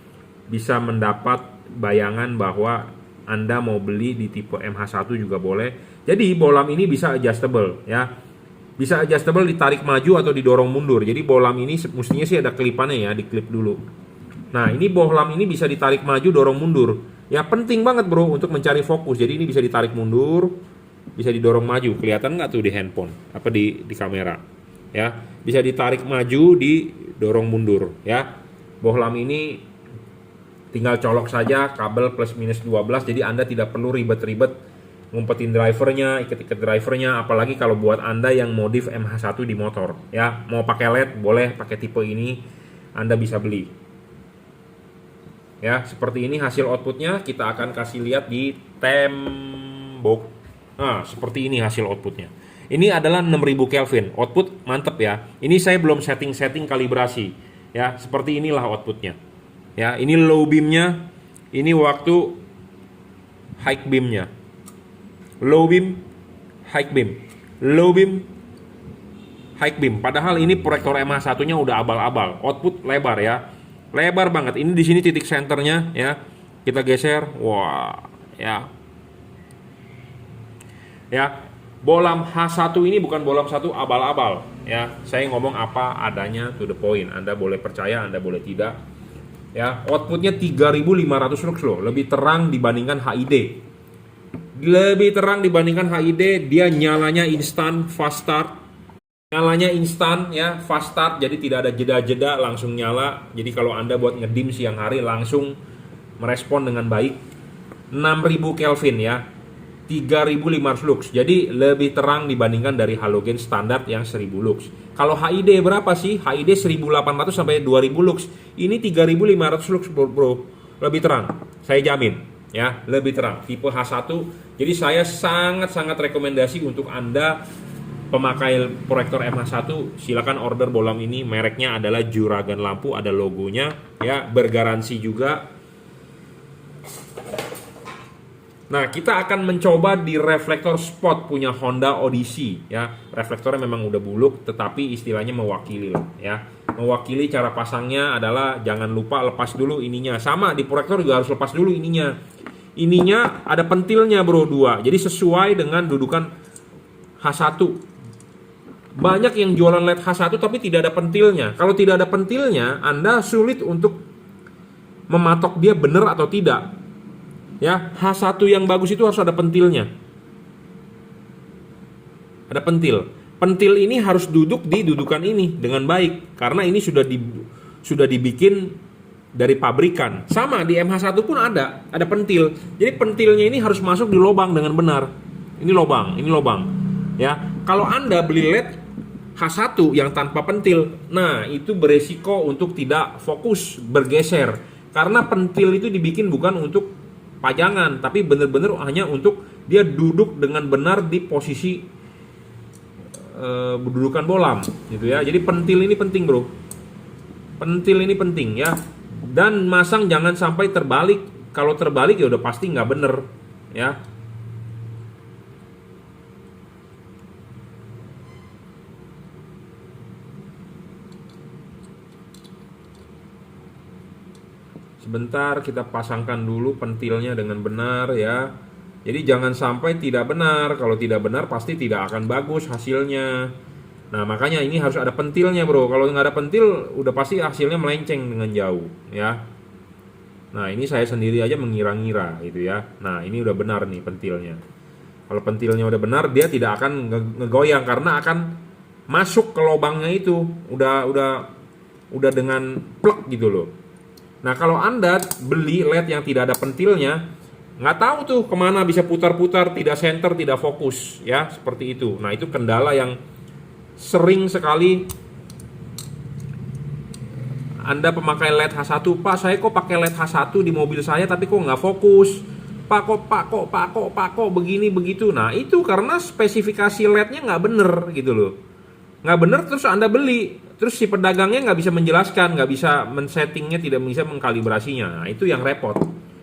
bisa mendapat bayangan bahwa Anda mau beli di tipe MH1 juga boleh. Jadi bohlam ini bisa adjustable, ya. Bisa adjustable, ditarik maju atau didorong mundur. Jadi bohlam ini mestinya sih ada kelipannya, ya, diklip dulu. Nah, ini bohlam ini bisa ditarik maju, dorong mundur. Ya, penting banget, bro, untuk mencari fokus. Jadi ini bisa ditarik mundur, bisa didorong maju. Kelihatan nggak tuh di handphone? Apa di kamera? Ya, bisa ditarik maju, didorong mundur. Ya, bohlam ini tinggal colok saja kabel plus minus 12, jadi Anda tidak perlu ribet-ribet ngumpetin drivernya, ikat-ikat drivernya, apalagi kalau buat Anda yang modif MH1 di motor ya. Mau pakai LED boleh, pakai tipe ini Anda bisa beli. Ya, seperti ini hasil outputnya, kita akan kasih lihat di tembok. Nah, seperti ini hasil outputnya. Ini adalah 6000 Kelvin, output mantep ya. Ini saya belum setting kalibrasi ya, seperti inilah outputnya. Ya, ini low beamnya, ini waktu high beamnya, low beam, high beam, low beam, high beam. Padahal ini proyektor MH1-nya udah abal-abal, output lebar ya, lebar banget. Ini di sini titik senternya ya, kita geser, wah ya, ya. Bolam H1 ini bukan bolam satu abal-abal ya. Saya ngomong apa adanya, to the point. Anda boleh percaya, Anda boleh tidak. Ya, outputnya 3500 lux loh, lebih terang dibandingkan HID. Lebih terang dibandingkan HID, dia nyalanya instan, fast start. Nyalanya instan ya, fast start, jadi tidak ada jeda-jeda, langsung nyala. Jadi kalau Anda buat ngedim siang hari langsung merespon dengan baik. 6000 Kelvin ya. 3500 lux, jadi lebih terang dibandingkan dari halogen standar yang 1000 lux. Kalau HID berapa sih? HID 1800 sampai 2000 lux. Ini 3500 lux bro, lebih terang. Saya jamin ya, lebih terang. Tipe H1. Jadi saya sangat-sangat rekomendasi untuk Anda pemakai proyektor MH1, silakan order bolam ini. Mereknya adalah Juragan Lampu, ada logonya ya, bergaransi juga. Nah, kita akan mencoba di reflektor spot punya Honda Odyssey ya. Reflektornya memang udah buluk, tetapi istilahnya mewakili lah ya. Mewakili cara pasangnya adalah jangan lupa lepas dulu ininya. Sama di proyektor juga harus lepas dulu ininya. Ininya ada pentilnya bro, 2. Jadi sesuai dengan dudukan H1. Banyak yang jualan LED H1 tapi tidak ada pentilnya. Kalau tidak ada pentilnya, Anda sulit untuk mematok dia benar atau tidak. Ya, H1 yang bagus itu harus ada pentilnya. Ada pentil. Pentil ini harus duduk di dudukan ini dengan baik karena ini sudah dibikin dari pabrikan. Sama di MH1 pun ada pentil. Jadi pentilnya ini harus masuk di lubang dengan benar. Ini lubang. Ya, kalau Anda beli LED H1 yang tanpa pentil, nah itu beresiko untuk tidak fokus, bergeser. Karena pentil itu dibikin bukan untuk pajangan, tapi benar-benar hanya untuk dia duduk dengan benar di posisi berdudukan bolam gitu ya. Jadi pentil ini penting bro, pentil ini penting ya. Dan masang jangan sampai terbalik. Kalau terbalik ya udah pasti nggak bener ya. Sebentar, kita pasangkan dulu pentilnya dengan benar ya. Jadi jangan sampai tidak benar. Kalau tidak benar pasti tidak akan bagus hasilnya. Nah makanya ini harus ada pentilnya bro. Kalau nggak ada pentil udah pasti hasilnya melenceng dengan jauh ya. Nah ini saya sendiri aja mengira-ngira gitu ya. Nah ini udah benar nih pentilnya. Kalau pentilnya udah benar, dia tidak akan ngegoyang karena akan masuk ke lubangnya itu. Udah dengan plek gitu loh. Nah kalau Anda beli LED yang tidak ada pentilnya, nggak tahu tuh kemana, bisa putar-putar, tidak center, tidak fokus ya, seperti itu. Nah itu kendala yang sering sekali Anda pemakai LED H1. Pak saya kok pakai LED H1 di mobil saya tapi kok nggak fokus. Pak kok begini begitu. Nah itu karena spesifikasi LED-nya nggak bener gitu loh. Nggak bener terus Anda beli, terus si pedagangnya nggak bisa menjelaskan, nggak bisa men-settingnya, tidak bisa mengkalibrasinya. Nah itu yang repot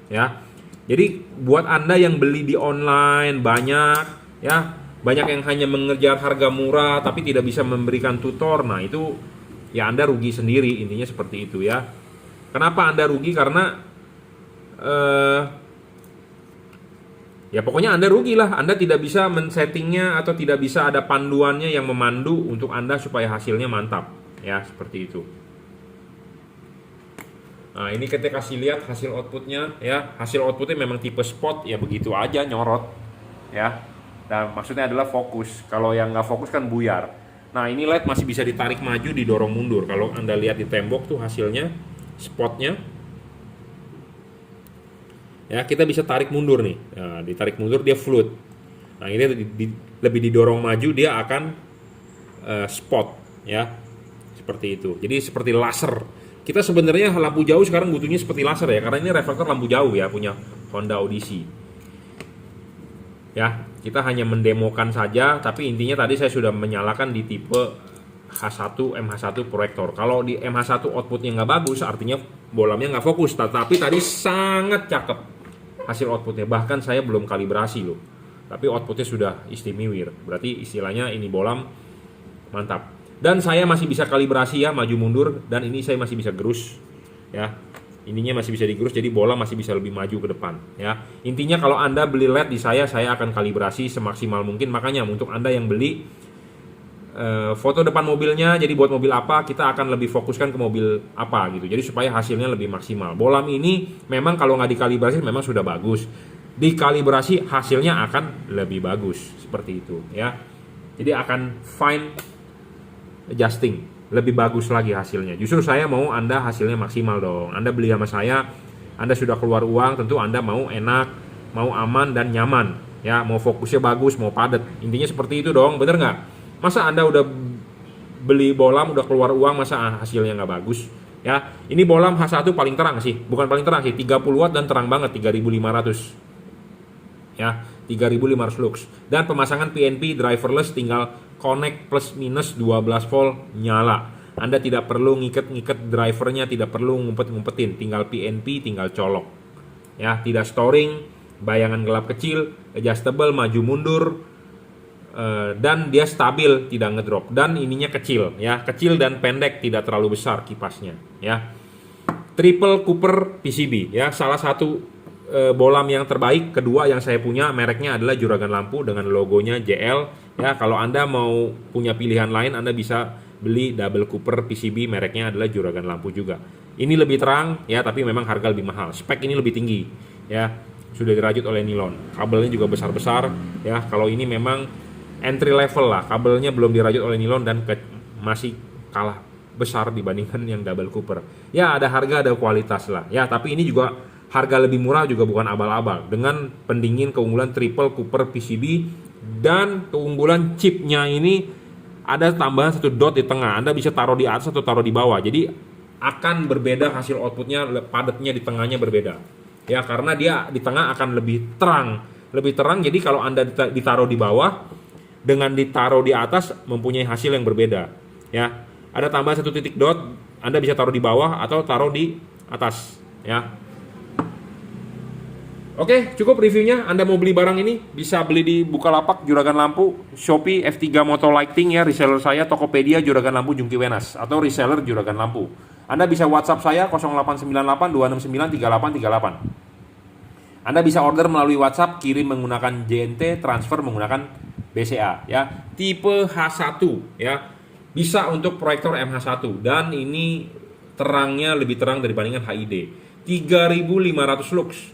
ya. Jadi buat Anda yang beli di online banyak ya, banyak yang hanya mengejar harga murah tapi tidak bisa memberikan tutor. Nah itu ya Anda rugi sendiri, intinya seperti itu ya. Kenapa Anda rugi? Karena ya pokoknya Anda rugilah. Anda tidak bisa men-settingnya atau tidak bisa ada panduannya yang memandu untuk Anda supaya hasilnya mantap ya, seperti itu. Nah ini kita kasih lihat hasil outputnya ya. Hasil outputnya memang tipe spot ya, begitu aja nyorot ya. Dan maksudnya adalah fokus. Kalau yang nggak fokus kan buyar. Nah ini LED masih bisa ditarik maju, didorong mundur. Kalau Anda lihat di tembok tuh hasilnya spotnya Ya, kita bisa tarik mundur nih. Nah, ditarik mundur dia float. Nah, ini lebih didorong maju dia akan spot ya. Seperti itu. Jadi seperti laser. Kita sebenarnya lampu jauh sekarang butuhnya seperti laser ya, karena ini reflektor lampu jauh ya, punya Honda Odyssey. Ya, kita hanya mendemokan saja, tapi intinya tadi saya sudah menyalakan di tipe H1 MH1 proyektor. Kalau di MH1 outputnya nggak bagus, artinya bolamnya nggak fokus. Tetapi tadi sangat cakep hasil outputnya. Bahkan saya belum kalibrasi loh, tapi outputnya sudah istimewa. Berarti istilahnya ini bolam mantap. Dan saya masih bisa kalibrasi ya, maju mundur. Dan ini saya masih bisa gerus ya. Ininya masih bisa digerus, jadi bola masih bisa lebih maju ke depan ya. Intinya kalau Anda beli LED di saya akan kalibrasi semaksimal mungkin. Makanya untuk Anda yang beli foto depan mobilnya, jadi buat mobil apa, kita akan lebih fokuskan ke mobil apa gitu. Jadi supaya hasilnya lebih maksimal. Bolam ini memang kalau nggak dikalibrasi memang sudah bagus. Dikalibrasi hasilnya akan lebih bagus seperti itu ya. Jadi akan fine adjusting, lebih bagus lagi hasilnya. Justru saya mau Anda hasilnya maksimal dong. Anda beli sama saya, Anda sudah keluar uang, tentu Anda mau enak, mau aman dan nyaman ya, mau fokusnya bagus, mau padat. Intinya seperti itu dong, bener nggak? Masa Anda udah beli bolam, udah keluar uang, masa hasilnya nggak bagus? Ya, ini bolam H1 paling terang sih, bukan paling terang sih, 30 watt dan terang banget, 3500. Ya, 3500 lux. Dan pemasangan PNP driverless, tinggal connect plus minus 12 volt nyala. Anda tidak perlu ngiket drivernya, tidak perlu ngumpet-ngumpetin, tinggal PNP, tinggal colok. Ya, tidak storing, bayangan gelap kecil, adjustable, maju mundur. Dan dia stabil, tidak ngedrop, dan ininya kecil ya, kecil dan pendek, tidak terlalu besar kipasnya ya. Triple Cooper PCB ya, salah satu bolam yang terbaik. Kedua yang saya punya mereknya adalah Juragan Lampu dengan logonya JL ya. Kalau Anda mau punya pilihan lain, Anda bisa beli Double Cooper PCB, mereknya adalah Juragan Lampu juga. Ini lebih terang ya, tapi memang harga lebih mahal. Spek ini lebih tinggi ya, sudah dirajut oleh nilon, kabelnya juga besar-besar ya. Kalau ini memang entry level lah, kabelnya belum dirajut oleh nilon dan masih kalah besar dibandingkan yang Double Cooper. Ya, ada harga, ada kualitas lah ya, tapi ini juga harga lebih murah, juga bukan abal-abal, dengan pendingin keunggulan Triple Cooper PCB. Dan keunggulan chipnya ini ada tambahan 1 dot di tengah. Anda bisa taruh di atas atau taruh di bawah, jadi akan berbeda hasil outputnya, padatnya di tengahnya berbeda ya, karena dia di tengah akan lebih terang. Jadi kalau Anda ditaruh di bawah dengan ditaruh di atas mempunyai hasil yang berbeda ya. Ada tambahan 1 titik dot, Anda bisa taruh di bawah atau taruh di atas ya. Oke, cukup reviewnya. Anda mau beli barang ini bisa beli di Bukalapak Juragan Lampu, Shopee F3 Moto Lighting ya, reseller saya, Tokopedia Juragan Lampu Jungki Wenas, atau reseller Juragan Lampu. Anda bisa WhatsApp saya 0898 269 3838. Anda bisa order melalui WhatsApp, kirim menggunakan JNT, transfer menggunakan BCA ya. Tipe H1 ya, bisa untuk proyektor MH1, dan ini terangnya lebih terang dibandingkan HID. 3500 lux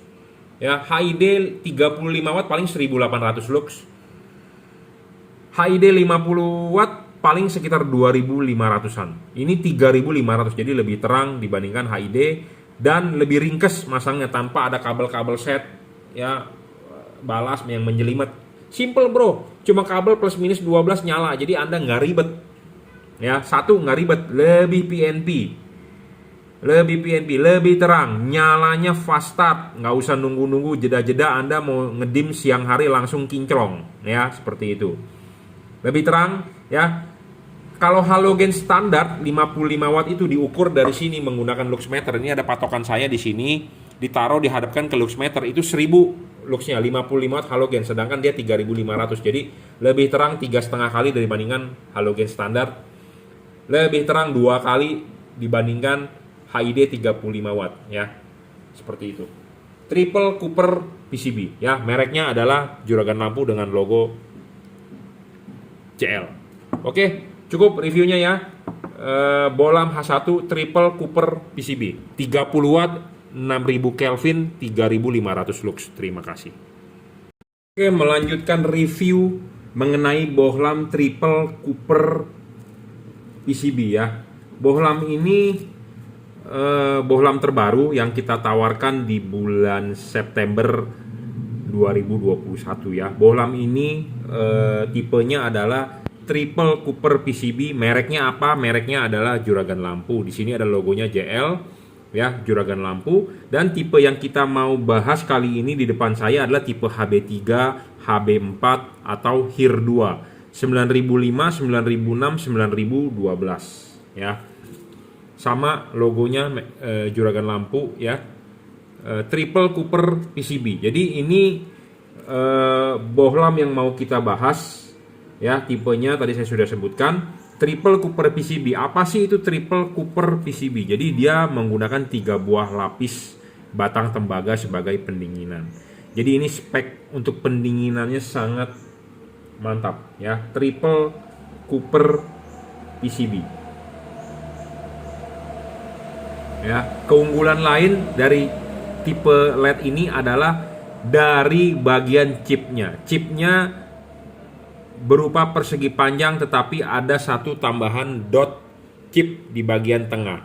ya. HID 35 watt paling 1800 lux. HID 50 watt paling sekitar 2500-an. Ini 3500, jadi lebih terang dibandingkan HID dan lebih ringkes masangnya tanpa ada kabel-kabel set ya, balas yang menjelimet. Simple bro, cuma kabel plus minus 12 nyala, jadi Anda nggak ribet ya. Satu, nggak ribet, lebih PNP, lebih terang, nyalanya fast start, nggak usah nunggu-nunggu jeda-jeda. Anda mau ngedim siang hari langsung kinclong ya, seperti itu. Lebih terang ya. Kalau halogen standar 55 watt itu diukur dari sini menggunakan luxmeter. Ini ada patokan saya di sini, ditaruh dihadapkan ke luxmeter, itu 1000 luxnya, 55 watt halogen, sedangkan dia 3500. Jadi lebih terang 3,5 kali dibandingkan halogen standar, lebih terang 2 kali dibandingkan HID 35 watt ya. Seperti itu. Triple Cooper PCB ya, mereknya adalah Juragan Lampu dengan logo CL. Oke, cukup reviewnya ya. Bolam H1 Triple Cooper PCB 30 watt, 6000 Kelvin, 3500 lux. Terima kasih. Oke, melanjutkan review mengenai bohlam Triple Cooper PCB ya. Bohlam ini bohlam terbaru yang kita tawarkan di bulan September 2021 ya. Bohlam ini tipenya adalah Triple Cooper PCB. Mereknya apa? Mereknya adalah Juragan Lampu. Di sini ada logonya JL ya, Juragan Lampu. Dan tipe yang kita mau bahas kali ini di depan saya adalah tipe HB3, HB4 atau HIR 2. 9005, 9006, 9012 ya. Sama logonya Juragan Lampu ya. Triple Cooper PCB. Jadi ini bohlam yang mau kita bahas ya, tipenya tadi saya sudah sebutkan Triple Cooper PCB. Apa sih itu Triple Cooper PCB? Jadi dia menggunakan 3 buah lapis batang tembaga sebagai pendinginan. Jadi ini spek untuk pendinginannya sangat mantap ya, Triple Cooper PCB. Ya, keunggulan lain dari tipe LED ini adalah dari bagian chipnya. Chipnya berupa persegi panjang tetapi ada satu tambahan dot chip di bagian tengah.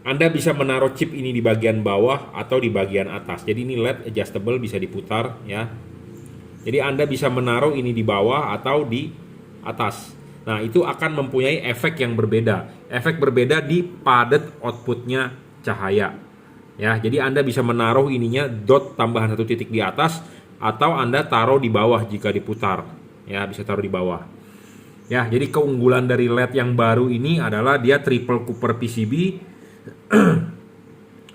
Anda bisa menaruh chip ini di bagian bawah atau di bagian atas. Jadi ini LED adjustable, bisa diputar ya. Jadi Anda bisa menaruh ini di bawah atau di atas. Nah, itu akan mempunyai efek yang berbeda. Efek berbeda di padat outputnya cahaya. Ya, jadi Anda bisa menaruh ininya dot tambahan 1 titik di atas atau Anda taruh di bawah jika diputar. Ya, bisa taruh di bawah. Ya, jadi keunggulan dari LED yang baru ini adalah dia Triple Cooper PCB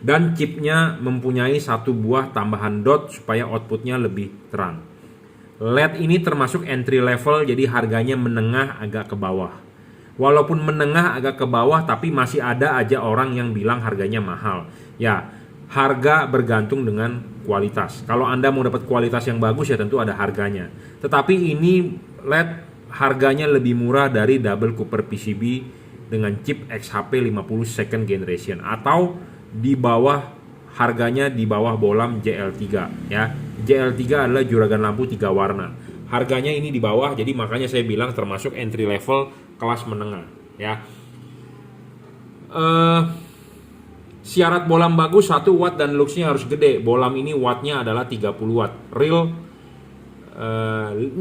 dan chipnya mempunyai 1 buah tambahan dot supaya outputnya lebih terang. LED ini termasuk entry level, jadi harganya menengah agak ke bawah. Walaupun menengah agak ke bawah, tapi masih ada aja orang yang bilang harganya mahal. Ya, harga bergantung dengan kualitas. Kalau Anda mau dapat kualitas yang bagus ya tentu ada harganya. Tetapi ini LED harganya lebih murah dari Double Cooper PCB dengan chip XHP 50 second generation, atau di bawah, harganya di bawah bohlam JL3 ya. JL3 adalah Juragan Lampu 3 warna. Harganya ini di bawah, jadi makanya saya bilang termasuk entry level kelas menengah ya. Syarat bohlam bagus 1 watt dan luxnya harus gede. Bohlam ini wattnya adalah 30 watt. Real 6000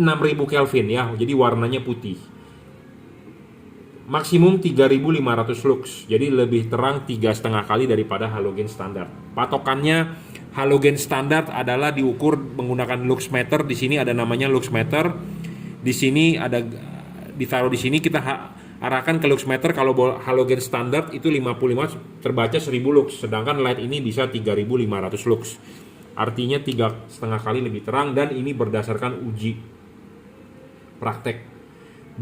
Kelvin ya. Jadi warnanya putih. Maksimum 3500 lux. Jadi lebih terang 3,5 kali daripada halogen standar. Patokannya halogen standar adalah diukur menggunakan lux meter. Di sini ada namanya lux meter. Di sini ada ditaruh di sini, kita arahkan ke lux meter. Kalau halogen standar itu 55 terbaca 1000 lux, sedangkan LED ini bisa 3500 lux. Artinya 3,5 kali lebih terang, dan ini berdasarkan uji praktek,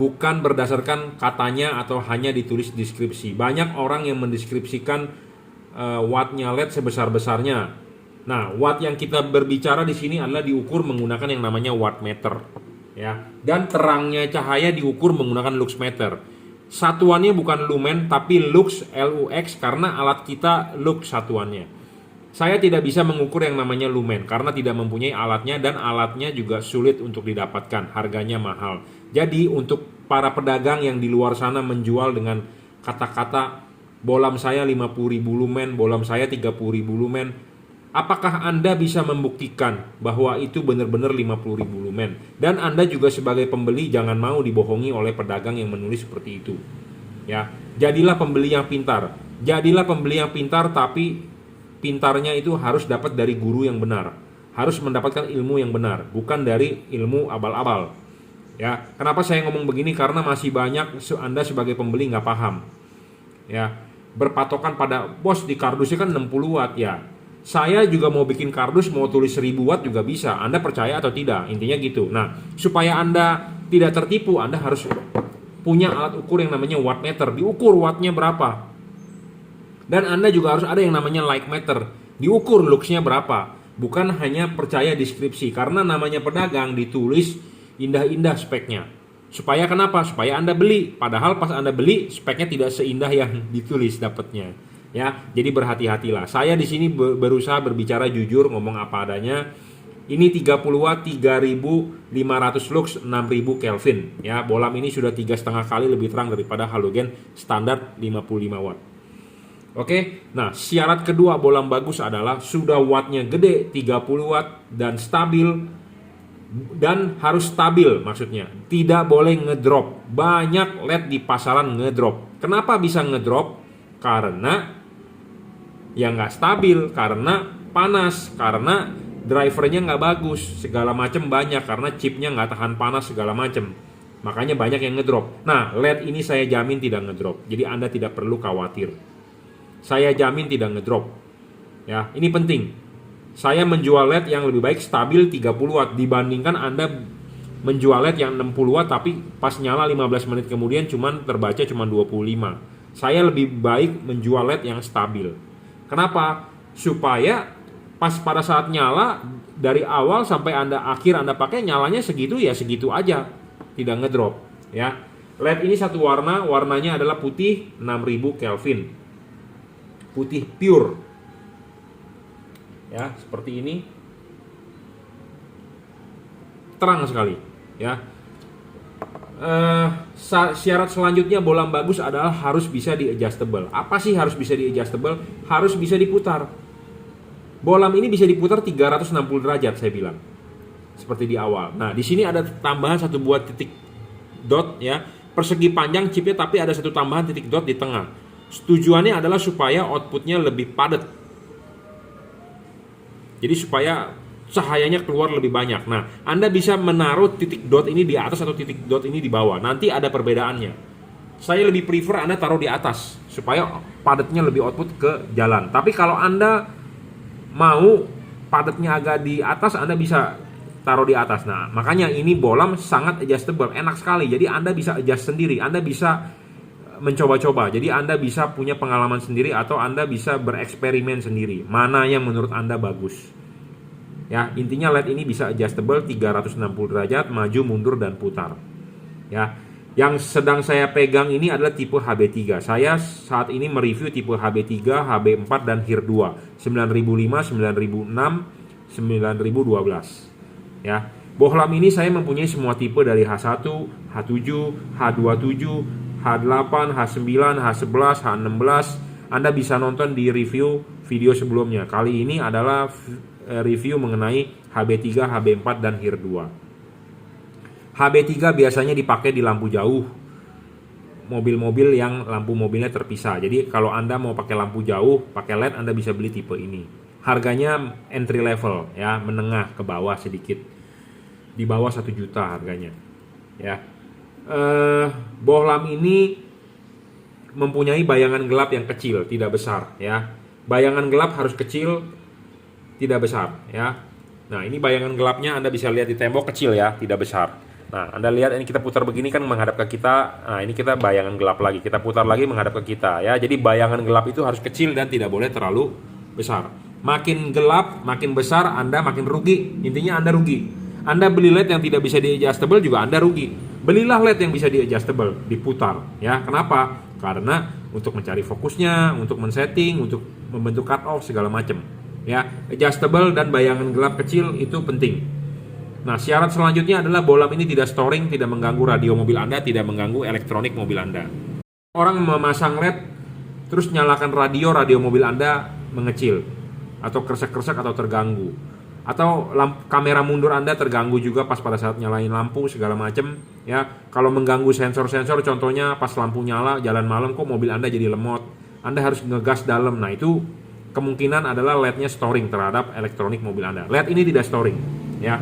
bukan berdasarkan katanya atau hanya ditulis deskripsi. Banyak orang yang mendeskripsikan wattnya LED sebesar-besarnya. Nah, watt yang kita berbicara di sini adalah diukur menggunakan yang namanya watt meter ya, dan terangnya cahaya diukur menggunakan lux meter. Satuannya bukan lumen tapi lux, LUX, karena alat kita lux satuannya. Saya tidak bisa mengukur yang namanya lumen karena tidak mempunyai alatnya, dan alatnya juga sulit untuk didapatkan, harganya mahal. Jadi untuk para pedagang yang di luar sana menjual dengan kata-kata bohlam saya 50.000 lumen, bohlam saya 30.000 lumen, apakah Anda bisa membuktikan bahwa itu benar-benar 50.000 lumen? Dan Anda juga sebagai pembeli jangan mau dibohongi oleh pedagang yang menulis seperti itu. Ya, jadilah pembeli yang pintar. Jadilah pembeli yang pintar, tapi pintarnya itu harus dapat dari guru yang benar. Harus mendapatkan ilmu yang benar, bukan dari ilmu abal-abal. Ya, kenapa saya ngomong begini? Karena masih banyak Anda sebagai pembeli nggak paham. Ya, berpatokan pada bos di kardusnya kan 60 watt ya. Saya juga mau bikin kardus, mau tulis 1000 watt juga bisa. Anda percaya atau tidak? Intinya gitu. Nah, supaya Anda tidak tertipu, Anda harus punya alat ukur yang namanya watt meter. Diukur wattnya berapa. Dan Anda juga harus ada yang namanya like meter. Diukur luxnya berapa. Bukan hanya percaya deskripsi. Karena namanya pedagang ditulis indah-indah speknya. Supaya kenapa? Supaya Anda beli. Padahal pas Anda beli, speknya tidak seindah yang ditulis dapatnya. Ya, jadi berhati-hatilah. Saya di sini berusaha berbicara jujur, ngomong apa adanya. Ini 30 watt, 3500 lux, 6000 Kelvin. Ya, bohlam ini sudah 3,5 kali lebih terang daripada halogen standar 55 watt. Oke, nah syarat kedua bohlam bagus adalah sudah wattnya gede 30 watt dan stabil, dan harus stabil maksudnya. Tidak boleh ngedrop. Banyak LED di pasaran ngedrop. Kenapa bisa ngedrop? Karena ya nggak stabil, karena panas, karena drivernya nggak bagus, segala macam banyak, karena chipnya nggak tahan panas segala macam. Makanya banyak yang ngedrop. Nah, LED ini saya jamin tidak ngedrop. Jadi Anda tidak perlu khawatir. Saya jamin tidak ngedrop. Ya, ini penting. Saya menjual LED yang lebih baik stabil 30 watt dibandingkan Anda menjual LED yang 60 watt tapi pas nyala 15 menit kemudian terbaca cuma 25. Saya lebih baik menjual LED yang stabil. Kenapa? Supaya pas pada saat nyala dari awal sampai akhir Anda pakai nyalanya segitu ya segitu aja. Tidak ngedrop, ya. LED ini satu warna, warnanya adalah putih 6000 Kelvin. Putih pure, ya, seperti ini, terang sekali, ya. Syarat selanjutnya bohlam bagus adalah harus bisa di adjustable. Apa sih harus bisa di adjustable? Harus bisa diputar. Bohlam ini bisa diputar 360 derajat, saya bilang, seperti di awal. Nah, di sini ada tambahan satu buah titik dot, ya, persegi panjang chipnya, tapi ada satu tambahan titik dot di tengah. Tujuannya adalah supaya outputnya lebih padat. Jadi supaya cahayanya keluar lebih banyak. Nah, Anda bisa menaruh titik dot ini di atas atau titik dot ini di bawah. Nanti ada perbedaannya. Saya lebih prefer Anda taruh di atas supaya padatnya lebih output ke jalan. Tapi kalau Anda mau padatnya agak di atas, Anda bisa taruh di atas. Nah, makanya ini bohlam sangat adjustable, enak sekali. Jadi Anda bisa adjust sendiri. Anda bisa mencoba-coba. Jadi Anda bisa punya pengalaman sendiri atau Anda bisa bereksperimen sendiri. Mana yang menurut Anda bagus. Ya, intinya LED ini bisa adjustable 360 derajat, maju, mundur dan putar. Ya. Yang sedang saya pegang ini adalah tipe HB3. Saya saat ini mereview tipe HB3, HB4 dan HIR2. 9005, 9006, 9012. Ya. Bohlam ini saya mempunyai semua tipe dari H1, H7, H27, H8, H9, H11, H16. Anda bisa nonton di review video sebelumnya. Kali ini adalah review mengenai HB3, HB4 dan HIR2. HB3 biasanya dipakai di lampu jauh, mobil-mobil yang lampu mobilnya terpisah. Jadi kalau Anda mau pakai lampu jauh, pakai LED, Anda bisa beli tipe ini. Harganya entry level, ya, menengah ke bawah sedikit. Di bawah 1 juta harganya. Ya. Bohlam ini mempunyai bayangan gelap yang kecil, tidak besar, ya. Bayangan gelap harus kecil, tidak besar, ya. Nah, ini bayangan gelapnya Anda bisa lihat di tembok, kecil ya, tidak besar. Nah, Anda lihat ini kita putar begini kan menghadap ke kita. Nah, ini kita bayangan gelap lagi, kita putar lagi menghadap ke kita, ya. Jadi bayangan gelap itu harus kecil dan tidak boleh terlalu besar. Makin gelap, makin besar, Anda makin rugi. Intinya Anda rugi. Anda beli LED yang tidak bisa di adjustable juga Anda rugi. Belilah LED yang bisa di adjustable, diputar, ya. Kenapa? Karena untuk mencari fokusnya, untuk men-setting, untuk membentuk cut off segala macam, ya. Adjustable dan bayangan gelap kecil itu penting. Nah, syarat selanjutnya adalah bohlam ini tidak storing, tidak mengganggu radio mobil Anda, tidak mengganggu elektronik mobil Anda. Orang memasang LED terus nyalakan radio mobil Anda mengecil atau kresek-kresek atau terganggu. Atau kamera mundur Anda terganggu juga pas pada saat nyalain lampu segala macam, ya. Kalau mengganggu sensor-sensor, contohnya pas lampu nyala jalan malam kok mobil Anda jadi lemot, Anda harus ngegas dalam. Nah, itu kemungkinan adalah LED-nya storing terhadap elektronik mobil Anda. LED ini tidak storing, ya.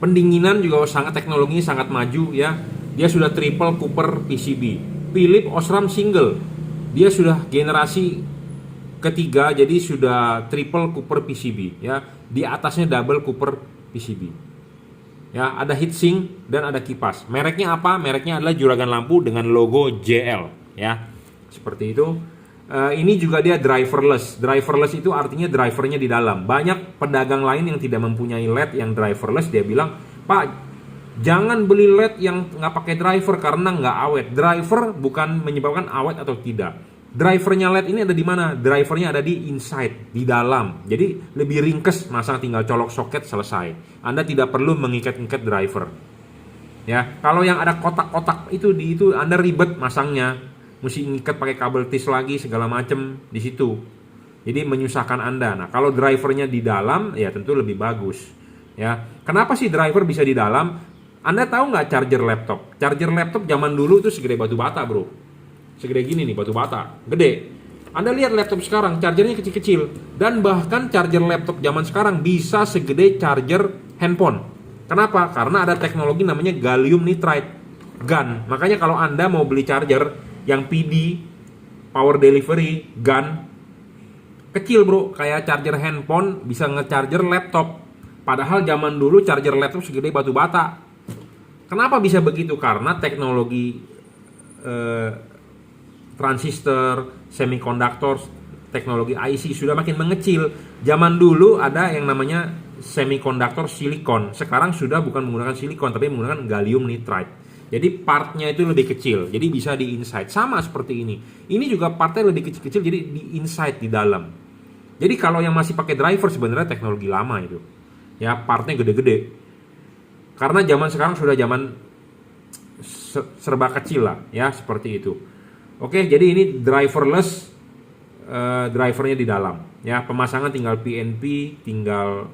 Pendinginan juga teknologinya sangat maju, ya. Dia sudah triple Cooper PCB, Philips Osram single. Dia sudah generasi ketiga, jadi sudah triple Cooper PCB, ya. Di atasnya double Cooper PCB, ya. Ada heatsink dan ada kipas. Mereknya apa? Mereknya adalah juragan lampu dengan logo JL, ya. Seperti itu. Ini juga dia driverless. Driverless itu artinya drivernya di dalam. Banyak pedagang lain yang tidak mempunyai LED yang driverless, dia bilang, "Pak, jangan beli LED yang nggak pakai driver karena nggak awet." Driver bukan menyebabkan awet atau tidak. Drivernya LED ini ada di mana? Drivernya ada di inside, di dalam. Jadi lebih ringkes, masang tinggal colok soket selesai. Anda tidak perlu mengikat-ikat driver. Ya, kalau yang ada kotak-kotak itu Anda ribet masangnya. mesti ngikat pakai kabel tis lagi segala macem di situ. Jadi menyusahkan Anda. Nah, kalau drivernya di dalam ya tentu lebih bagus. Ya, kenapa sih driver bisa di dalam? Anda tahu nggak charger laptop? Charger laptop zaman dulu tuh segede batu bata, bro. Segede gini nih batu bata, gede. Anda lihat laptop sekarang, chargernya kecil-kecil. Dan bahkan charger laptop zaman sekarang bisa segede charger handphone. Kenapa? Karena ada teknologi namanya gallium nitride, GaN. Makanya kalau Anda mau beli charger yang PD, power delivery, GaN, kecil bro, kayak charger handphone bisa nge-charger laptop. Padahal zaman dulu charger laptop segede batu bata. Kenapa bisa begitu? Karena teknologi transistor, semiconductor, teknologi IC sudah makin mengecil. Zaman dulu ada yang namanya semiconductor silikon. Sekarang sudah bukan menggunakan silikon, tapi menggunakan gallium nitride. Jadi partnya itu lebih kecil, jadi bisa di inside. Sama seperti ini. Ini juga partnya lebih kecil-kecil, jadi di inside, di dalam. Jadi kalau yang masih pakai driver sebenarnya teknologi lama itu. Ya, partnya gede-gede. Karena zaman sekarang sudah zaman serba kecil lah, ya seperti itu. Oke, jadi ini driverless, drivernya di dalam. Ya, pemasangan tinggal PNP, tinggal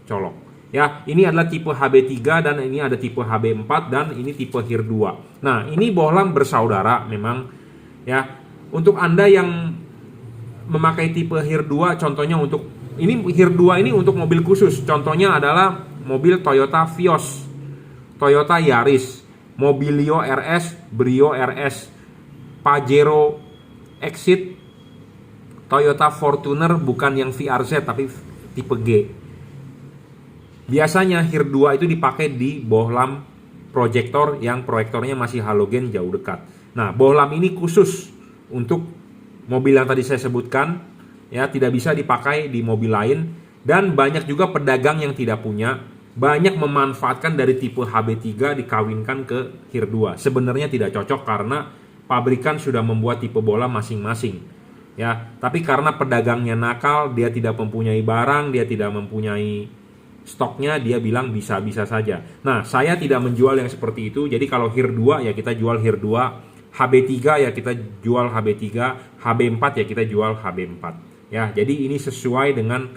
colok. Ya, ini adalah tipe HB3 dan ini ada tipe HB4 dan ini tipe HIR2. Nah, ini bohlam bersaudara memang. Ya, untuk Anda yang memakai tipe HIR2, contohnya untuk ini HIR2 ini untuk mobil khusus. Contohnya adalah mobil Toyota Vios, Toyota Yaris, Mobilio RS, Brio RS, Pajero Exit, Toyota Fortuner bukan yang VRZ tapi tipe G. Biasanya HIR2 itu dipakai di bohlam proyektor yang proyektornya masih halogen jauh dekat. Nah, bohlam ini khusus untuk mobil yang tadi saya sebutkan, ya, tidak bisa dipakai di mobil lain. Dan banyak juga pedagang yang tidak punya, banyak memanfaatkan dari tipe HB3 dikawinkan ke HIR2. Sebenarnya tidak cocok karena pabrikan sudah membuat tipe bohlam masing-masing, ya. Tapi karena pedagangnya nakal, dia tidak mempunyai barang, dia tidak mempunyai stoknya, dia bilang bisa-bisa saja. Nah, saya tidak menjual yang seperti itu. Jadi kalau HIR2 ya kita jual HIR2, HB3 ya kita jual HB3, HB4 ya kita jual HB4. Ya, jadi ini sesuai dengan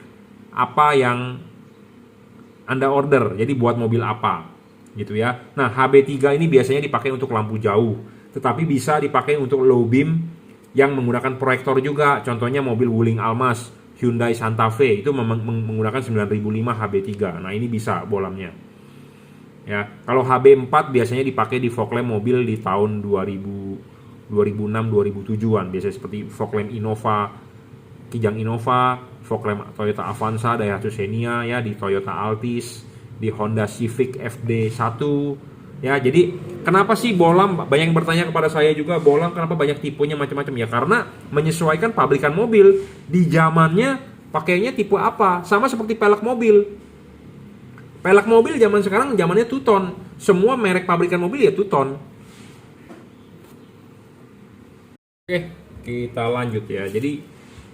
apa yang Anda order. Jadi buat mobil apa, gitu ya. Nah, HB3 ini biasanya dipakai untuk lampu jauh, tetapi bisa dipakai untuk low beam yang menggunakan proyektor juga. Contohnya mobil Wuling Almas, Hyundai Santa Fe itu menggunakan 9005 HB3. Nah, ini bisa bohlamnya. Ya, kalau HB4 biasanya dipakai di fog lamp mobil di tahun 2006 2007-an. Biasanya seperti fog lamp Innova, Kijang Innova, fog lamp Toyota Avanza, Daihatsu Xenia, ya, di Toyota Altis, di Honda Civic FD1. Ya, jadi kenapa sih bohlam? Banyak yang bertanya kepada saya juga, bohlam kenapa banyak tipenya macam-macam? Ya karena menyesuaikan pabrikan mobil. Di zamannya pakainya tipe apa? Sama seperti pelek mobil. Pelek mobil zaman sekarang zamannya two-tone. Semua merek pabrikan mobil ya two-tone. Oke, kita lanjut ya. Jadi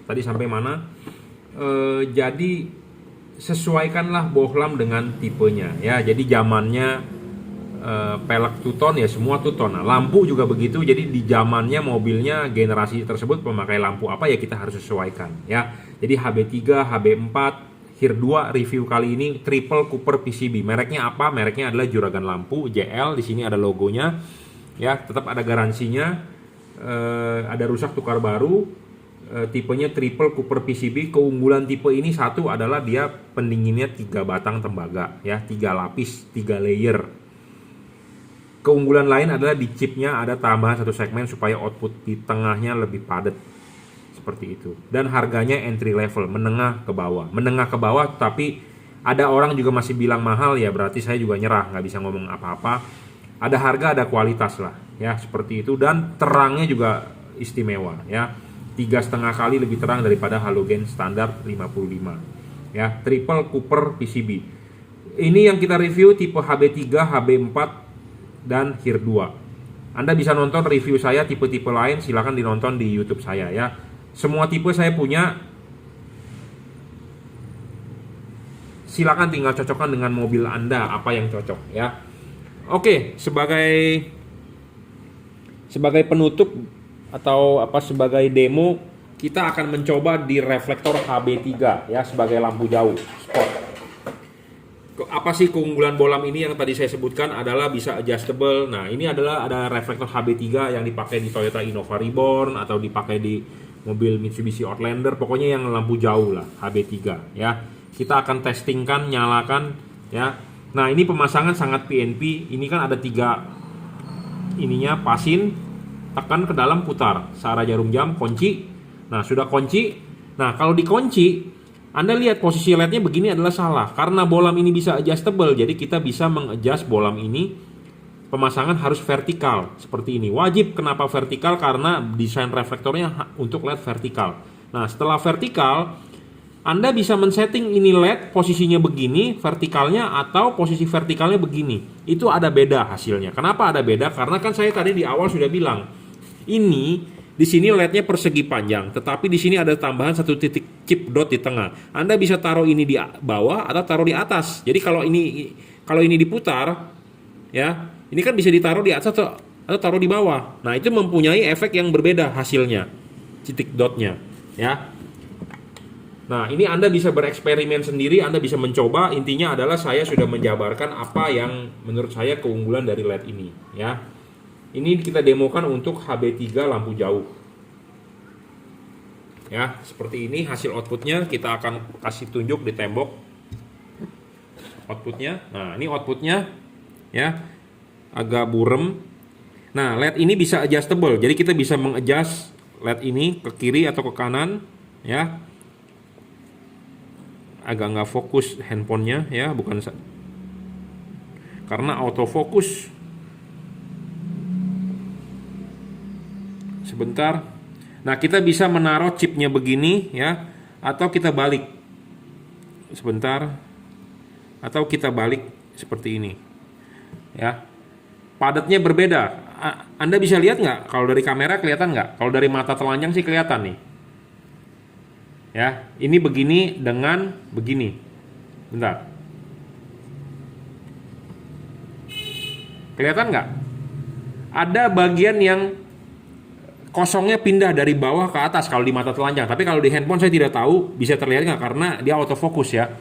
tadi sampai mana? Jadi sesuaikanlah bohlam dengan tipenya ya. Jadi zamannya pelek two-tone ya semua two-tone. Nah, lampu juga begitu. Jadi di zamannya mobilnya generasi tersebut memakai lampu apa ya kita harus sesuaikan ya. Jadi HB3, HB4, HIR2 review kali ini triple Cooper PCB. Mereknya apa? Mereknya adalah Juragan Lampu JL. Di sini ada logonya ya. Tetap ada garansinya. Ada rusak tukar baru. Tipenya triple Cooper PCB. Keunggulan tipe ini satu adalah dia pendinginnya 3 batang tembaga ya, 3 lapis, 3 layer. Keunggulan lain adalah di chipnya ada tambahan satu segmen supaya output di tengahnya lebih padat. Seperti itu. Dan harganya entry level, menengah ke bawah. Menengah ke bawah, tapi ada orang juga masih bilang mahal, ya berarti saya juga nyerah, nggak bisa ngomong apa-apa. Ada harga, ada kualitas lah, ya seperti itu. Dan terangnya juga istimewa, ya 3,5 kali lebih terang daripada halogen standar 55. Ya, triple Cooper PCB. Ini yang kita review tipe HB3, HB4 dan HIR2. Anda bisa nonton review saya tipe-tipe lain, silahkan dinonton di YouTube saya ya. Semua tipe saya punya. Silakan tinggal cocokkan dengan mobil Anda apa yang cocok ya. Oke, sebagai penutup atau apa sebagai demo, kita akan mencoba di reflektor HB3 ya sebagai lampu jauh spot. Apa sih keunggulan bolam ini yang tadi saya sebutkan adalah bisa adjustable. Nah, ini adalah ada reflektor HB3 yang dipakai di Toyota Innova Reborn atau dipakai di mobil Mitsubishi Outlander, pokoknya yang lampu jauh lah, HB3 ya. Kita akan testingkan, nyalakan ya. Nah, ini pemasangan sangat PNP. Ini kan ada 3 ininya, pasin, tekan ke dalam, putar searah jarum jam, kunci. Nah, sudah kunci. Nah, kalau dikunci, Anda lihat posisi LED-nya begini adalah salah karena bolam ini bisa adjustable. Jadi kita bisa mengadjust bolam ini. Pemasangan harus vertikal seperti ini. Wajib, kenapa vertikal? Karena desain reflektornya untuk LED vertikal. Nah, setelah vertikal, Anda bisa men-setting ini LED posisinya begini, vertikalnya, atau posisi vertikalnya begini. Itu ada beda hasilnya. Kenapa ada beda? Karena kan saya tadi di awal sudah bilang, ini di sini LED-nya persegi panjang, tetapi di sini ada tambahan 1 titik chip dot di tengah. Anda bisa taruh ini di bawah atau taruh di atas. Jadi kalau ini diputar, ya, ini kan bisa ditaruh di atas atau taruh di bawah. Nah, itu mempunyai efek yang berbeda hasilnya, titik dotnya, ya. Nah, ini Anda bisa bereksperimen sendiri, Anda bisa mencoba. Intinya adalah saya sudah menjabarkan apa yang menurut saya keunggulan dari LED ini, ya. Ini kita demokan untuk HB3 lampu jauh. Ya, seperti ini hasil outputnya. Kita akan kasih tunjuk di tembok outputnya. Nah, ini outputnya, ya, agak burem. Nah, LED ini bisa adjustable, jadi kita bisa mengadjust LED ini ke kiri atau ke kanan, ya. Agak nggak fokus handphonenya, ya, bukan karena autofocus. Sebentar. Nah, kita bisa menaruh chipnya begini, ya, atau kita balik. Sebentar. Atau kita balik seperti ini, ya. Padatnya berbeda. Anda bisa lihat nggak? Kalau dari kamera kelihatan nggak? Kalau dari mata telanjang sih kelihatan nih. Ya, ini begini dengan begini. Bentar. Kelihatan nggak? Ada bagian yang kosongnya pindah dari bawah ke atas kalau di mata telanjang. Tapi kalau di handphone saya tidak tahu bisa terlihat nggak karena dia autofocus ya.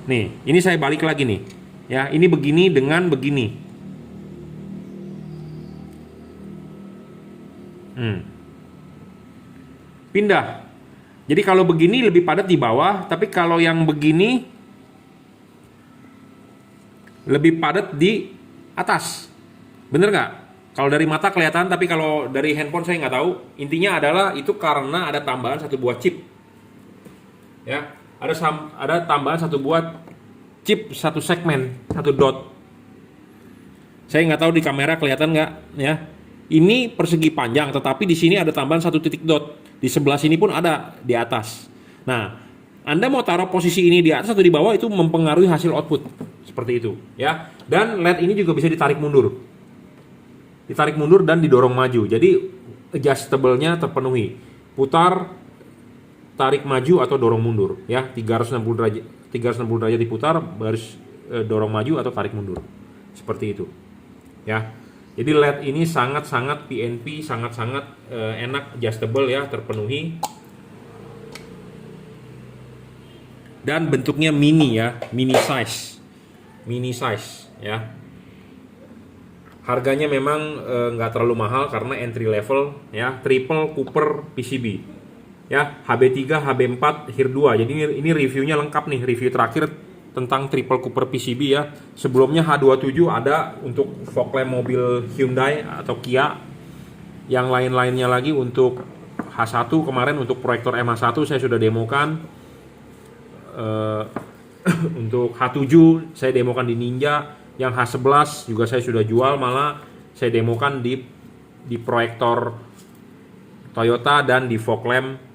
Nih, ini saya balik lagi nih. Ya, ini begini dengan begini. Pindah. Jadi kalau begini lebih padat di bawah, tapi kalau yang begini lebih padat di atas. Bener nggak? Kalau dari mata kelihatan, tapi kalau dari handphone saya nggak tahu. Intinya adalah itu karena ada tambahan 1 buah chip. Ya, ada tambahan 1 buah chip, 1 segmen, 1 dot. Saya nggak tahu di kamera kelihatan nggak, ya. Ini persegi panjang, tetapi di sini ada tambahan 1 titik dot. Di sebelah sini pun ada di atas. Nah, Anda mau taruh posisi ini di atas atau di bawah itu mempengaruhi hasil output. Seperti itu, ya. Dan LED ini juga bisa ditarik mundur. Ditarik mundur dan didorong maju. Jadi adjustable-nya terpenuhi. Putar, tarik maju atau dorong mundur, ya. 360 derajat diputar, baris dorong maju atau tarik mundur. Seperti itu. Ya. Jadi LED ini sangat-sangat PNP, sangat-sangat enak, adjustable ya, terpenuhi. Dan bentuknya mini ya, mini size ya. Harganya memang nggak terlalu mahal karena entry level ya, triple Cooper PCB. Ya, HB3, HB4, HIR2. Jadi ini reviewnya lengkap nih, review terakhir tentang triple Cooper PCB ya. Sebelumnya H27 ada untuk fog lamp mobil Hyundai atau Kia. Yang lain-lainnya lagi untuk H1 kemarin untuk proyektor MH1 saya sudah demokan. Untuk H7 saya demokan di Ninja. Yang H11 juga saya sudah jual, malah saya demokan di proyektor Toyota dan di fog lamp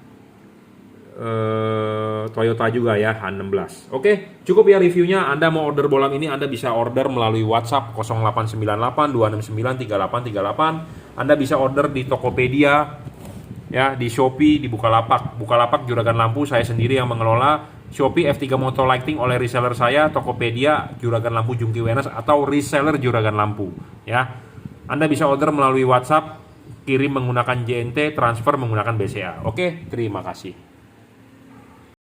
Toyota juga ya, H16. Oke, cukup ya reviewnya. Anda mau order bolam ini, Anda bisa order melalui WhatsApp 0898 269 3838. Anda bisa order di Tokopedia ya, di Shopee, di Bukalapak. Bukalapak Juragan Lampu saya sendiri yang mengelola. Shopee F3 Moto Lighting oleh reseller saya. Tokopedia Juragan Lampu Jungki Wenas atau reseller Juragan Lampu ya. Anda bisa order melalui WhatsApp kirim menggunakan JNT, transfer menggunakan BCA. Oke, terima kasih.